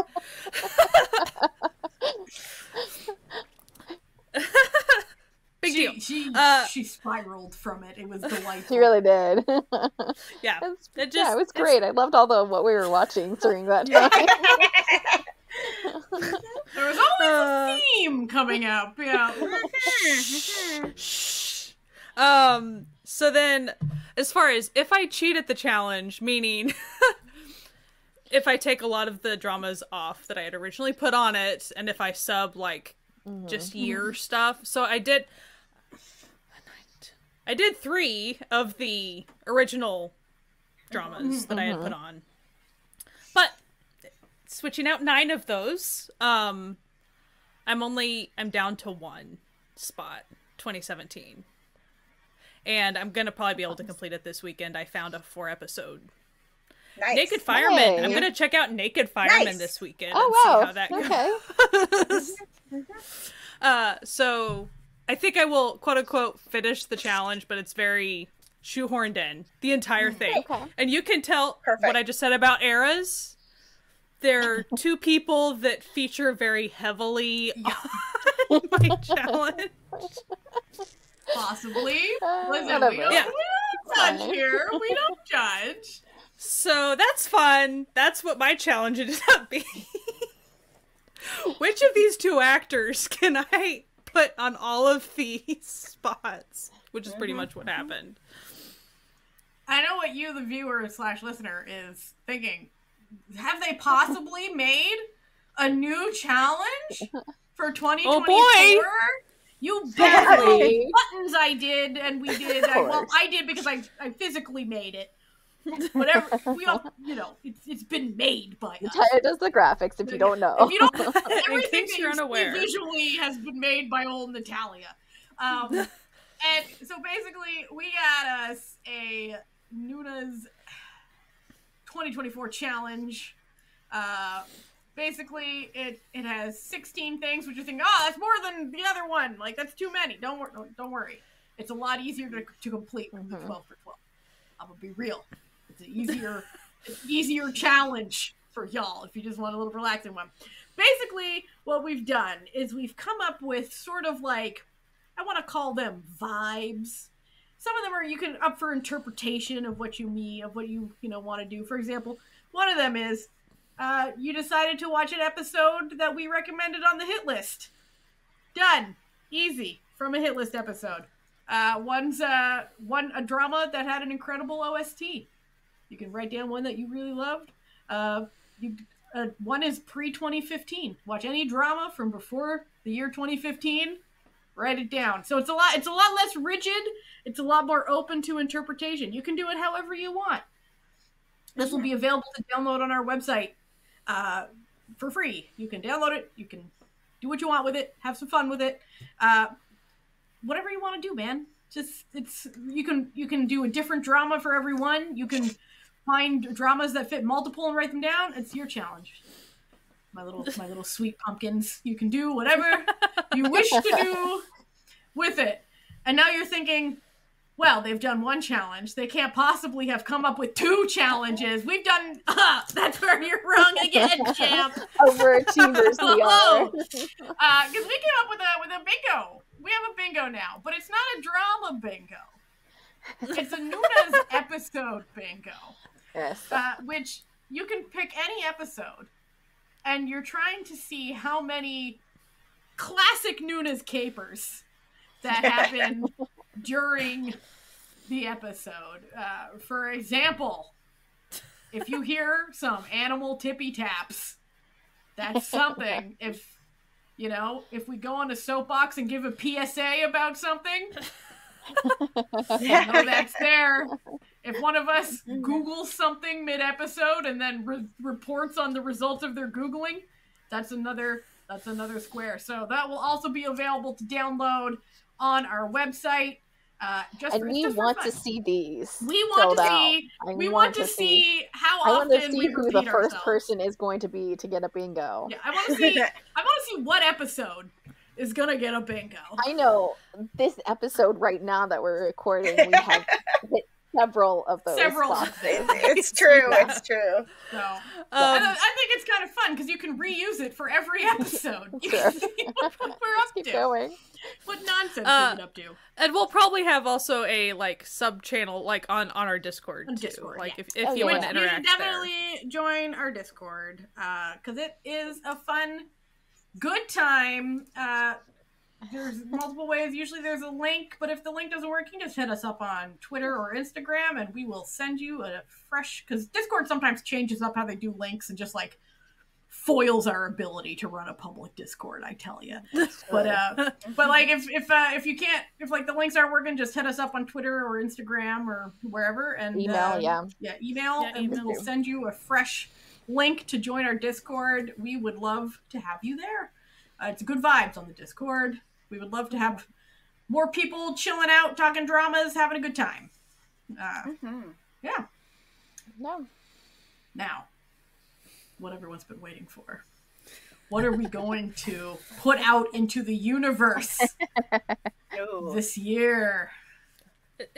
Big deal. She spiraled from it. It was delightful. She really did. Yeah. It was great. I loved all what we were watching during that time. There was always a theme coming up. Yeah. So then, as far as if I cheat at the challenge, meaning if I take a lot of the dramas off that I had originally put on it, and if I sub, like, just year stuff. So I did 3 of the original dramas that I had put on. But switching out 9 of those, I'm down to 1 spot, 2017. And I'm gonna probably be able to complete it this weekend. I found a 4-episode. Nice. Naked Fireman. Nice. I'm gonna check out Naked Fireman this weekend and see how that goes. So I think I will, quote unquote, finish the challenge, but it's very shoehorned in, the entire thing. Okay. And you can tell what I just said about eras. There are 2 people that feature very heavily on my challenge. Possibly. Listen, we don't judge here. We don't judge. So that's fun. That's what my challenge ended up being. Which of these 2 actors can I put on all of these spots? Which is pretty much what happened. I know what you, the viewer / listener, is thinking. Have they possibly made a new challenge for 2024? Oh boy! You bet. Buttons I did, and we did. I did because I physically made it. Whatever, we all, it's been made by us. Natalia does the graphics, if you don't know. If you don't, everything that you're unaware visually has been made by old Natalia. And so basically, we got us a Noonas 2024 challenge. Basically, it has 16 things, which you think, that's more than the other one. Like, that's too many. Don't worry. It's a lot easier to complete with the 12 for 12. I'm gonna be real. It's an easier challenge for y'all if you just want a little relaxing one. Basically, what we've done is we've come up with sort of like, I want to call them vibes. Some of them are up for interpretation of what you mean, of what you want to do. For example, one of them is you decided to watch an episode that we recommended on the hit list. Done. Easy. From a hit list episode. One's a drama that had an incredible OST. You can write down one that you really loved. One is pre-2015. Watch any drama from before the year 2015. Write it down. So it's a lot less rigid. It's a lot more open to interpretation. You can do it however you want. This will be available to download on our website for free. You can download it. You can do what you want with it. Have some fun with it. Whatever you want to do, man. You can do a different drama for every one. You can find dramas that fit multiple and write them down. It's your challenge. My little sweet pumpkins. You can do whatever you wish to do with it. And now you're thinking, well, they've done one challenge. They can't possibly have come up with 2 challenges. We've done... that's where you're wrong again, champ. Overachievers we are. Because we came up with a bingo. We have a bingo now, but it's not a drama bingo. It's a Noonas episode bingo. Yes. Which you can pick any episode, and you're trying to see how many classic Noonas capers that happen during the episode. For example, if you hear some animal tippy taps, that's something. If we go on a soapbox and give a PSA about something, you know that's there. If one of us Googles something mid-episode and then reports on the results of their Googling, that's another square. So that will also be available to download on our website. We want to see these. We want to see how often we repeat who the first ourselves. person is going to be to get a bingo. Yeah, I want to see what episode is gonna get a bingo. I know this episode right now that we're recording, we have hit several of those. It's true. Yeah. It's true. So, I think it's kind of fun because you can reuse it for every episode. You can see what we're up to. Going. What nonsense we've been up to. And we'll probably have also a sub channel on our Discord too. If you want to interact, you should definitely join our Discord because it is a fun, good time. There's multiple ways. Usually there's a link, but if the link doesn't work, you can just hit us up on Twitter or Instagram, and we will send you a fresh. Because Discord sometimes changes up how they do links and just foils our ability to run a public Discord. I tell you, but if you can't, if the links aren't working, just hit us up on Twitter or Instagram or wherever, and email, email, and we'll send you a fresh link to join our Discord. We would love to have you there. It's good vibes on the Discord. We would love to have more people chilling out, talking dramas, having a good time. Yeah. No. Now, what everyone's been waiting for. What are we going to put out into the universe this year?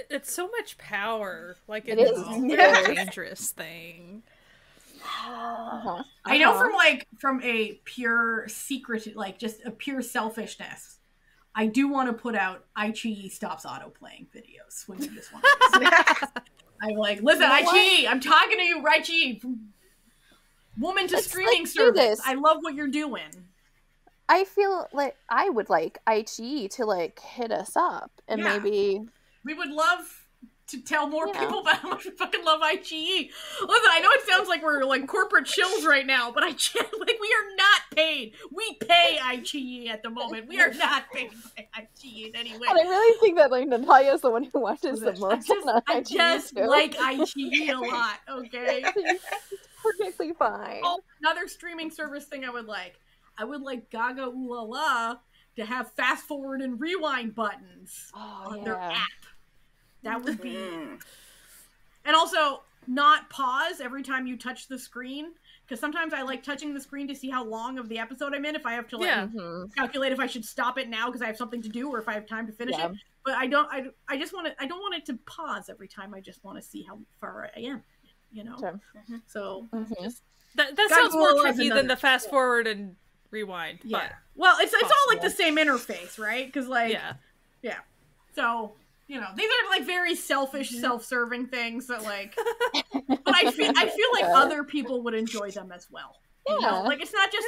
It's so much power. It is a very dangerous thing. I know from a pure secret, just a pure selfishness, I do want to put out Aichi stops autoplaying videos when you just want to I'm listen, Aichi, I'm talking to you, Aichi, woman to streaming service. I love what you're doing. I feel like I would like Aichi to hit us up and maybe we would love to tell more people about how much we fucking love IGE. Listen, I know it sounds like we're corporate chills right now, but we are not paid. We pay IGE at the moment. We are not paid by IGE in any way. And I really think that Natalia is the one who watches the most. I just like IGE a lot, okay? It's perfectly fine. Another streaming service thing I would like Gaga Ooh La La to have fast forward and rewind buttons on their app. That would be... And also, not pause every time you touch the screen. Because sometimes I like touching the screen to see how long of the episode I'm in. If I have to calculate if I should stop it now because I have something to do, or if I have time to finish it. But I don't want it to pause every time. I just want to see how far I am. So that sounds more tricky than the fast forward and rewind. Yeah. But well, it's all the same interface, right? Because So. These are very selfish, self-serving things that but I feel like other people would enjoy them as well. Yeah. It's not just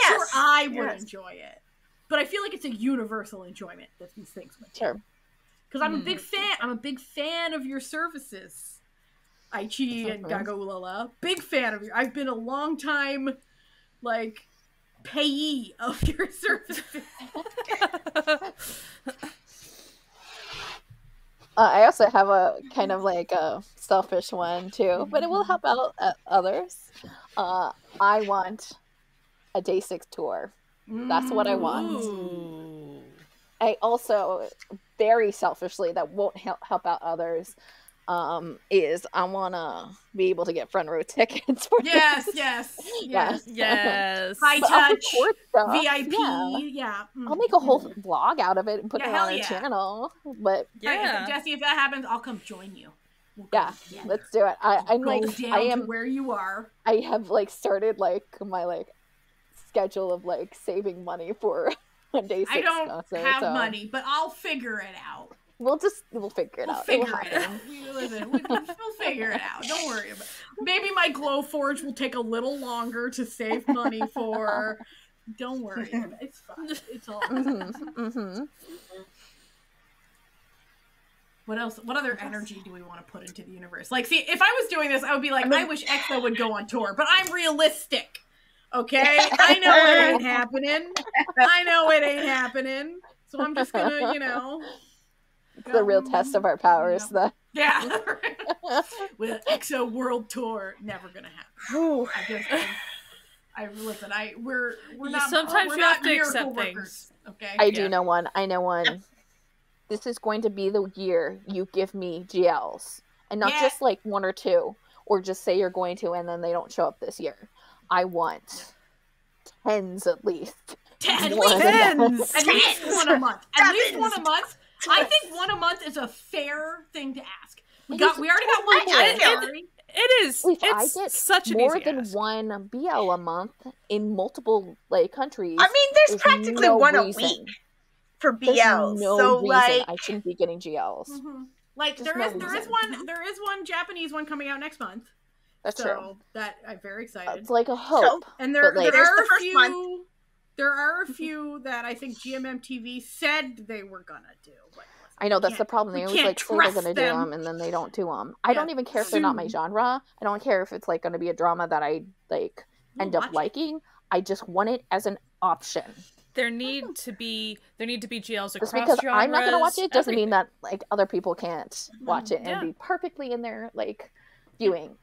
sure I would enjoy it, but I feel like it's a universal enjoyment that these things would. Sure. Because I'm a big fan. I'm a big fan of your services, Aichi and Gaga Ooh La La. Big fan of you. I've been a long time, payee of your services. I also have a kind of a selfish one too, but it will help out others. I want a Day 6 tour. That's what I want. Ooh. I also, very selfishly, that won't help out others, is I want to be able to get front row tickets for yes. High touch, VIP, I'll make a whole vlog out of it and put it on our channel. But Jessie, if that happens, I'll come join you. Let's do it. I am where you are. I have started my schedule of saving money for a Day 6. I don't have money, but I'll figure it out. We'll figure it out. We'll figure it out. Don't worry about it. Maybe my Glowforge will take a little longer to save money for. Don't worry about it. It's fine. It's all right. What else? What other energy do we want to put into the universe? See, if I was doing this, I would be I wish EXO would go on tour, but I'm realistic. Okay? I know it ain't happening. So I'm just gonna, It's the real test of our powers, though. Yeah. With EXO World Tour, never gonna happen. We're not. Sometimes we're you not have to accept workers, things. okay. I do know one. I know one. this is going to be the year you give me GLs. And not just like 1 or 2, or just say you're going to and then they don't show up this year. I want 10s at least. 10s! At least 1 a month. At least 1 a month. I think 1 a month is a fair thing to ask. We already got one. It is. If I get such more than 1 BL a month in multiple like countries, I mean, there's practically one a week for BLs. No reason I shouldn't be getting GLs. Like there is one Japanese one coming out next month. That's true. That I'm very excited. It's like a hope. And there are a few that I think GMMTV said they were gonna do. But I know that's the problem. They always like say they're gonna do them and then they don't do them. I don't even care if they're not my genre. I don't care if it's like gonna be a drama that I like end up liking. I just want it as an option. There need to be GLs across just because genres, I'm not gonna watch it doesn't mean that like other people can't watch it and be perfectly in their like viewing.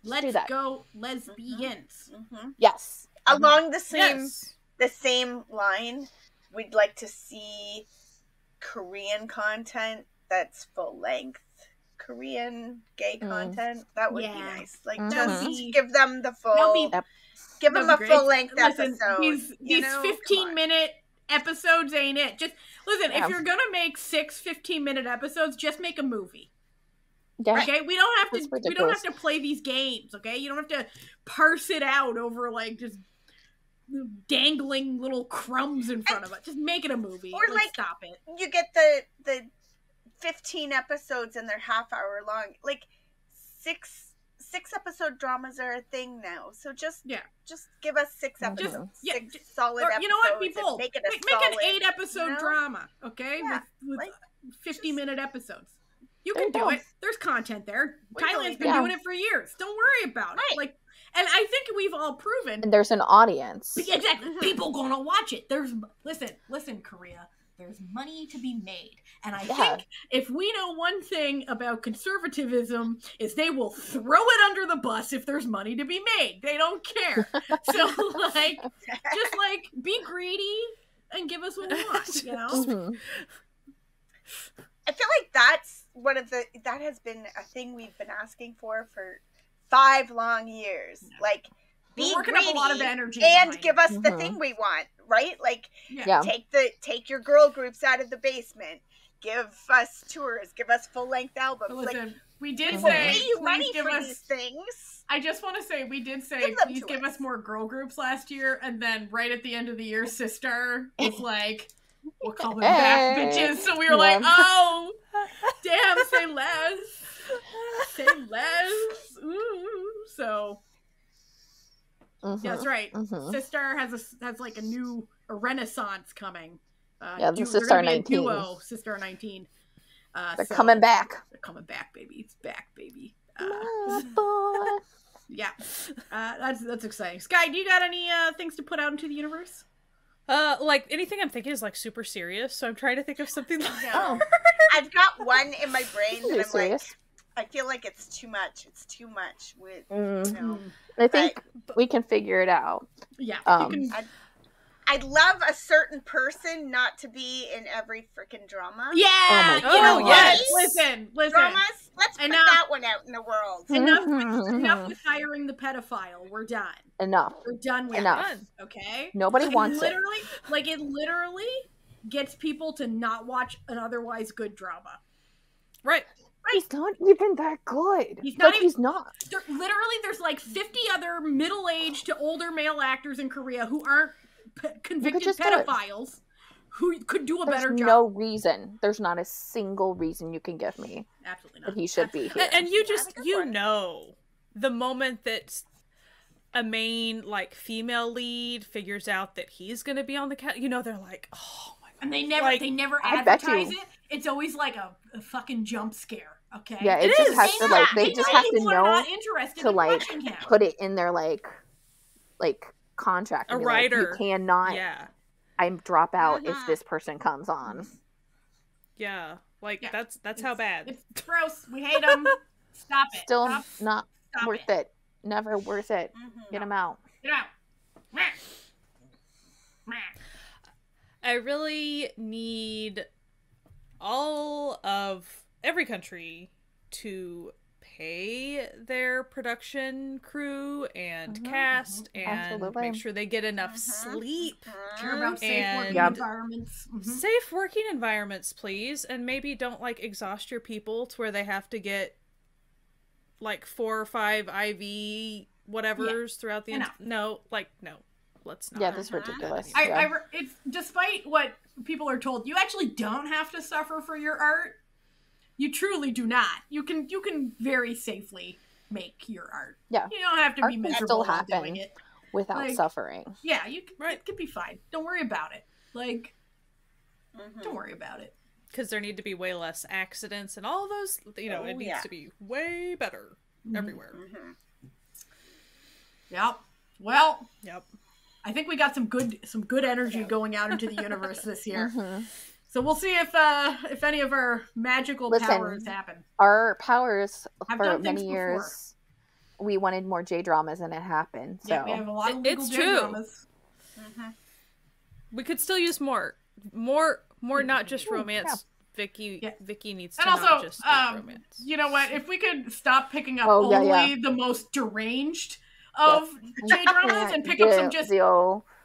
Let's go lesbians. Yes. Along the same line, we'd like to see Korean content that's full length. Korean gay content. That would be nice. Like just give them the full give them a full length episode. These 15-minute episodes ain't it. Just listen, if you're gonna make 6 15-minute episodes, just make a movie. Yeah. Okay, we don't have to play these games. Okay, you don't have to parse it out over like just dangling little crumbs in front of it. Just make it a movie. Or like stop it. You get the 15 episodes and they're half-hour long. Like 6 episode dramas are a thing now. So just give us 6 episodes. Six solid episodes. You know what, people? Make an 8-episode drama. Okay, with 50-minute episodes. You can do it. There's content there. Thailand's been doing it for years. Don't worry about it. Like, and I think we've all proven. And there's an audience. Exactly. People gonna watch it. Listen, Korea. There's money to be made. And I think if we know one thing about conservatism is they will throw it under the bus if there's money to be made. They don't care. So like, just like be greedy and give us what we want, you know? I feel like that's that has been a thing we've been asking for 5 long years. Like, be greedy up a lot of energy and give us the thing we want, right? Like, take your girl groups out of the basement, give us tours, give us full length albums. Listen, like, we did say pay you money for these things. I just want to say we did say please give us more girl groups last year, and then right at the end of the year, Sister was like, we'll call them back bitches. So we were like, oh, damn, say less. Say less. Ooh. So, that's right. Sister has like a renaissance coming. The Sister 19. Duo, Sister 19. They're coming back. They're coming back, baby. It's back, baby. Boy. Yeah. That's exciting. Sky, do you got any things to put out into the universe? Like anything I'm thinking is like super serious, so I'm trying to think of something like I've got one in my brain that I'm serious? Like, I feel like it's too much. It's too much with I think we can figure it out. Yeah. I'd love a certain person not to be in every freaking drama. Yeah. You know what? Listen. Dramas. Let's put that one out in the world. Enough with hiring the pedophile. We're done. Enough. We're done with it. Okay. Nobody wants it. Like it literally gets people to not watch an otherwise good drama. Right. He's not even that good. He's not. There's like 50 other middle-aged to older male actors in Korea who aren't convicted pedophiles who could do a better job. There's no reason. There's not a single reason you can give me. Absolutely not. That he should be here. And the moment that a main like female lead figures out that he's gonna be on the cast, they're like, oh my god. And they never advertise it. It's always like a fucking jump scare. Okay. Yeah, it just has to like they just have to know to like put it in their like contract. A writer. Like, you cannot. Yeah. I drop out if this person comes on. Yeah, that's how bad. It's gross. We hate them. Stop it. Still not worth it. Never worth it. Get them out. Get out. I really need every country to pay their production crew and cast and make sure they get enough sleep. Care about safe working environments. Safe working environments, please. And maybe don't like exhaust your people to where they have to get like 4 or 5 IV whatevers throughout the no, let's not. Yeah, that's ridiculous. It's despite what people are told, you actually don't have to suffer for your art. You truly do not. You can very safely make your art. Yeah. You don't have to be miserable while doing it. Without suffering. Yeah, you can, it could be fine. Don't worry about it. Like, don't worry about it. Because there need to be way less accidents and all those, it needs to be way better everywhere. Yep. Well, I think we got some good energy going out into the universe this year. So we'll see if any of our magical powers happen. Our powers for many years, we wanted more J-dramas and it happened. So we have a lot of legal J-dramas. We could still use more, not just romance. Vicky needs to not just do romance. You know what? If we could stop picking up only the most deranged of J-dramas and pick up some just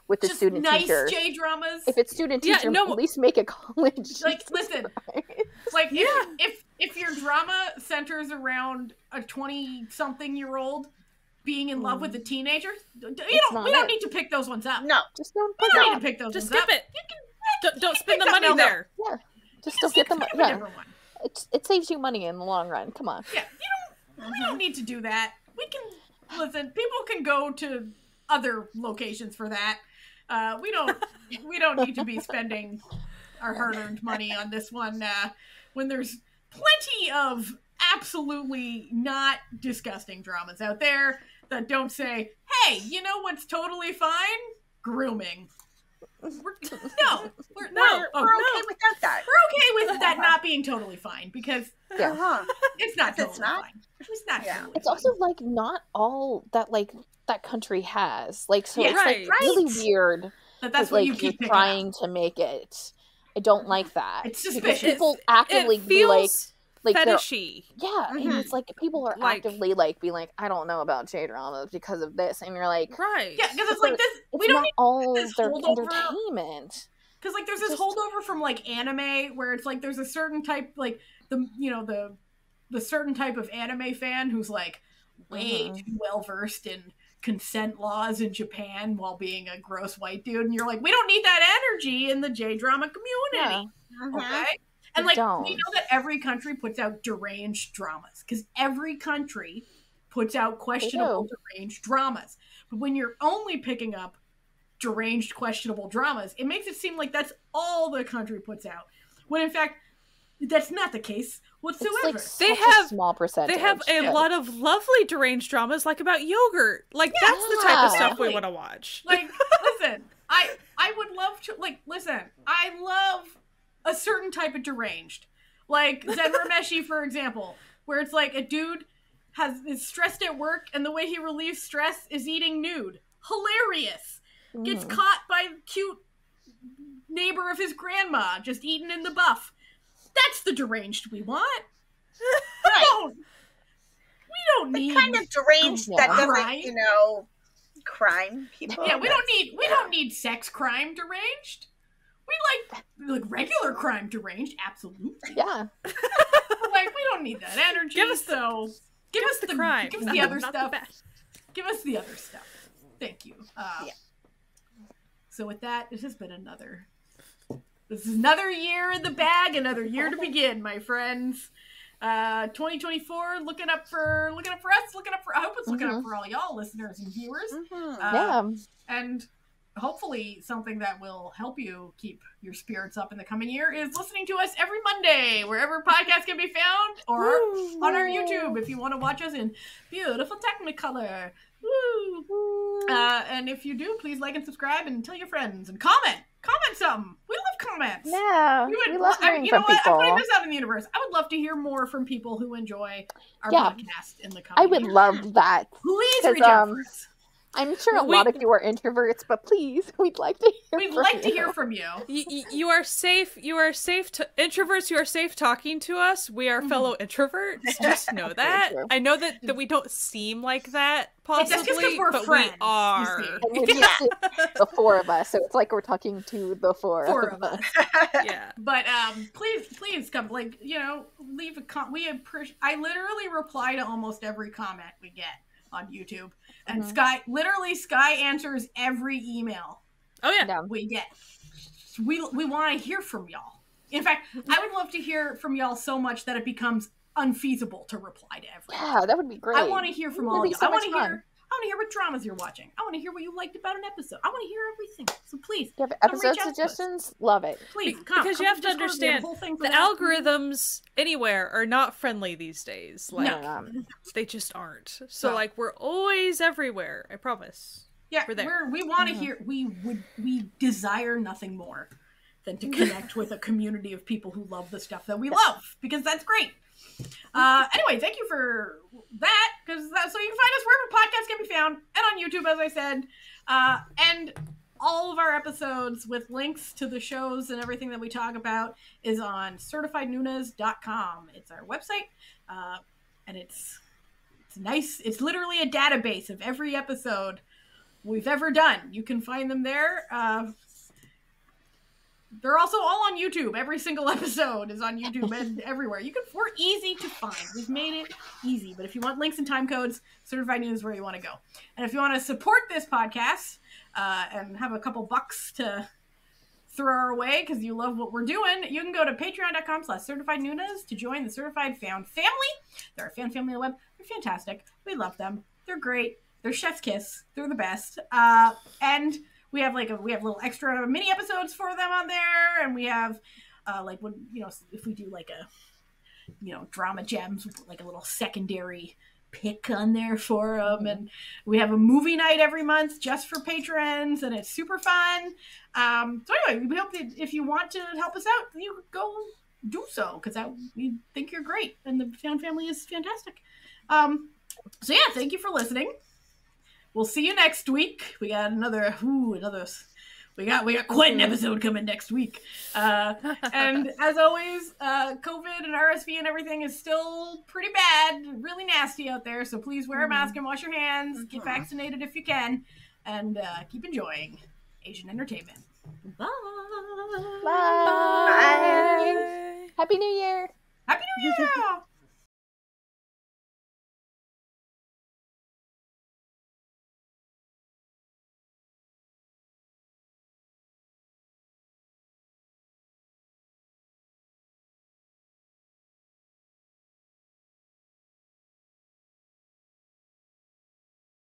with the student nice teachers. J-dramas. If it's student teacher, at least make it college. Like, listen, like if your drama centers around a 20-something-year-old being in love with a teenager, we don't need to pick those ones up. No, just don't. We don't need to pick those ones up. Just skip it. Don't spend the money there. Yeah, just don't get the money. Yeah, it saves you money in the long run. Come on. Yeah, we don't need to do that. We can listen. People can go to other locations for that. We don't need to be spending our hard-earned money on this one when there's plenty of absolutely not disgusting dramas out there that don't say, hey, you know what's totally fine? Grooming. We're okay without that. We're okay with that not being totally fine because it's not totally fine. It's not. Yeah. It's also like not all that that country has. Like, so it's right. Really weird. That's what you keep trying to make it. I don't like that. It's suspicious. People actively be like fetishy. Yeah, and it's like people are actively being like, I don't know about J-dramas because of this, and you're like, right? Yeah, because it's like this. We don't need all their entertainment. Because there's this holdover from anime where it's there's a certain type the certain type of anime fan who's way too well versed in consent laws in Japan while being a gross white dude, and you're like, we don't need that energy in the J-drama community, okay? And we know that every country puts out deranged dramas because every country puts out questionable deranged dramas. But when you're only picking up deranged questionable dramas, it makes it seem like that's all the country puts out, when in fact that's not the case whatsoever. They have a small percentage. They have a lot of lovely deranged dramas, like yogurt. That's the type of stuff we want to watch. Listen, I would love to listen. I love a certain type of deranged, like Zenrameshi, for example, where it's a dude is stressed at work, and the way he relieves stress is eating nude. Hilarious. Gets caught by cute neighbor of his grandma just eating in the buff. That's the deranged we want. Right. We don't need the kind of deranged that doesn't, crime people. Yeah, we don't need sex crime deranged. We like regular crime deranged, absolutely. Yeah. We don't need that energy. Give us the crime. Give us the other stuff. Give us the other stuff. Thank you. So with that, this is another year in the bag, another year to begin, my friends. 2024, looking up for us, I hope it's looking up for all y'all listeners and viewers. And hopefully something that will help you keep your spirits up in the coming year is listening to us every Monday, wherever podcasts can be found, or on our YouTube if you want to watch us in beautiful Technicolor. Woo! And if you do, please like and subscribe and tell your friends and comment something. We love comments. Yeah, we love hearing from people. I'm putting this out in the universe. I would love to hear more from people who enjoy our podcast in the coming I would love that. Please reach out for us. I'm sure a lot of you are introverts, but please, we'd like to hear from you. You are safe. You are safe to introverts. You are safe talking to us. We are fellow introverts. Just know that. I know that we don't seem like that possibly, but friends, we are. And we're just the four of us, so it's like we're talking to the four of us. Yeah. But please come. Like, you know, leave a comment. I literally reply to almost every comment we get on YouTube. And Sky answers every email. Oh yeah, we get. We want to hear from y'all. In fact, I would love to hear from y'all so much that it becomes unfeasible to reply to everyone. Yeah, that would be great. I want to hear from all y'all. I want to hear what dramas you're watching. I want to hear what you liked about an episode. I want to hear everything. So please, you have episode suggestions? Love it. Please, because you have to understand the algorithms anywhere are not friendly these days. Like they just aren't. So like we're always everywhere. I promise. Yeah, we're there. We want to hear. We desire nothing more than to connect with a community of people who love the stuff that we love, because that's great. Anyway, thank you for that, so you can find us wherever podcasts can be found, and on YouTube, as I said, and all of our episodes with links to the shows and everything that we talk about is on certifiednoonas.com. It's our website, and it's nice. It's literally a database of every episode we've ever done. You can find them there. They're also all on YouTube. Every single episode is on YouTube and everywhere. We're easy to find. We've made it easy. But if you want links and time codes, Certified Noonas is where you want to go. And if you want to support this podcast and have a couple bucks to throw our way because you love what we're doing, you can go to patreon.com/certifiednoonas to join the Certified Fan Family. They're a fan family on the web. They're fantastic. We love them. They're great. They're chef's kiss. They're the best. And we have little extra mini episodes for them on there, and we have when if we do like a drama gems, we put like a little secondary pick on there for them, and we have a movie night every month just for patrons, and it's super fun. So anyway, we hope that if you want to help us out, you go do so, because we think you're great, and the fan family is fantastic. So yeah, thank you for listening. We'll see you next week. We got we got quite an episode coming next week. And as always, COVID and RSV and everything is still pretty bad, really nasty out there. So please wear a mask and wash your hands. Get vaccinated if you can, and keep enjoying Asian entertainment. Bye.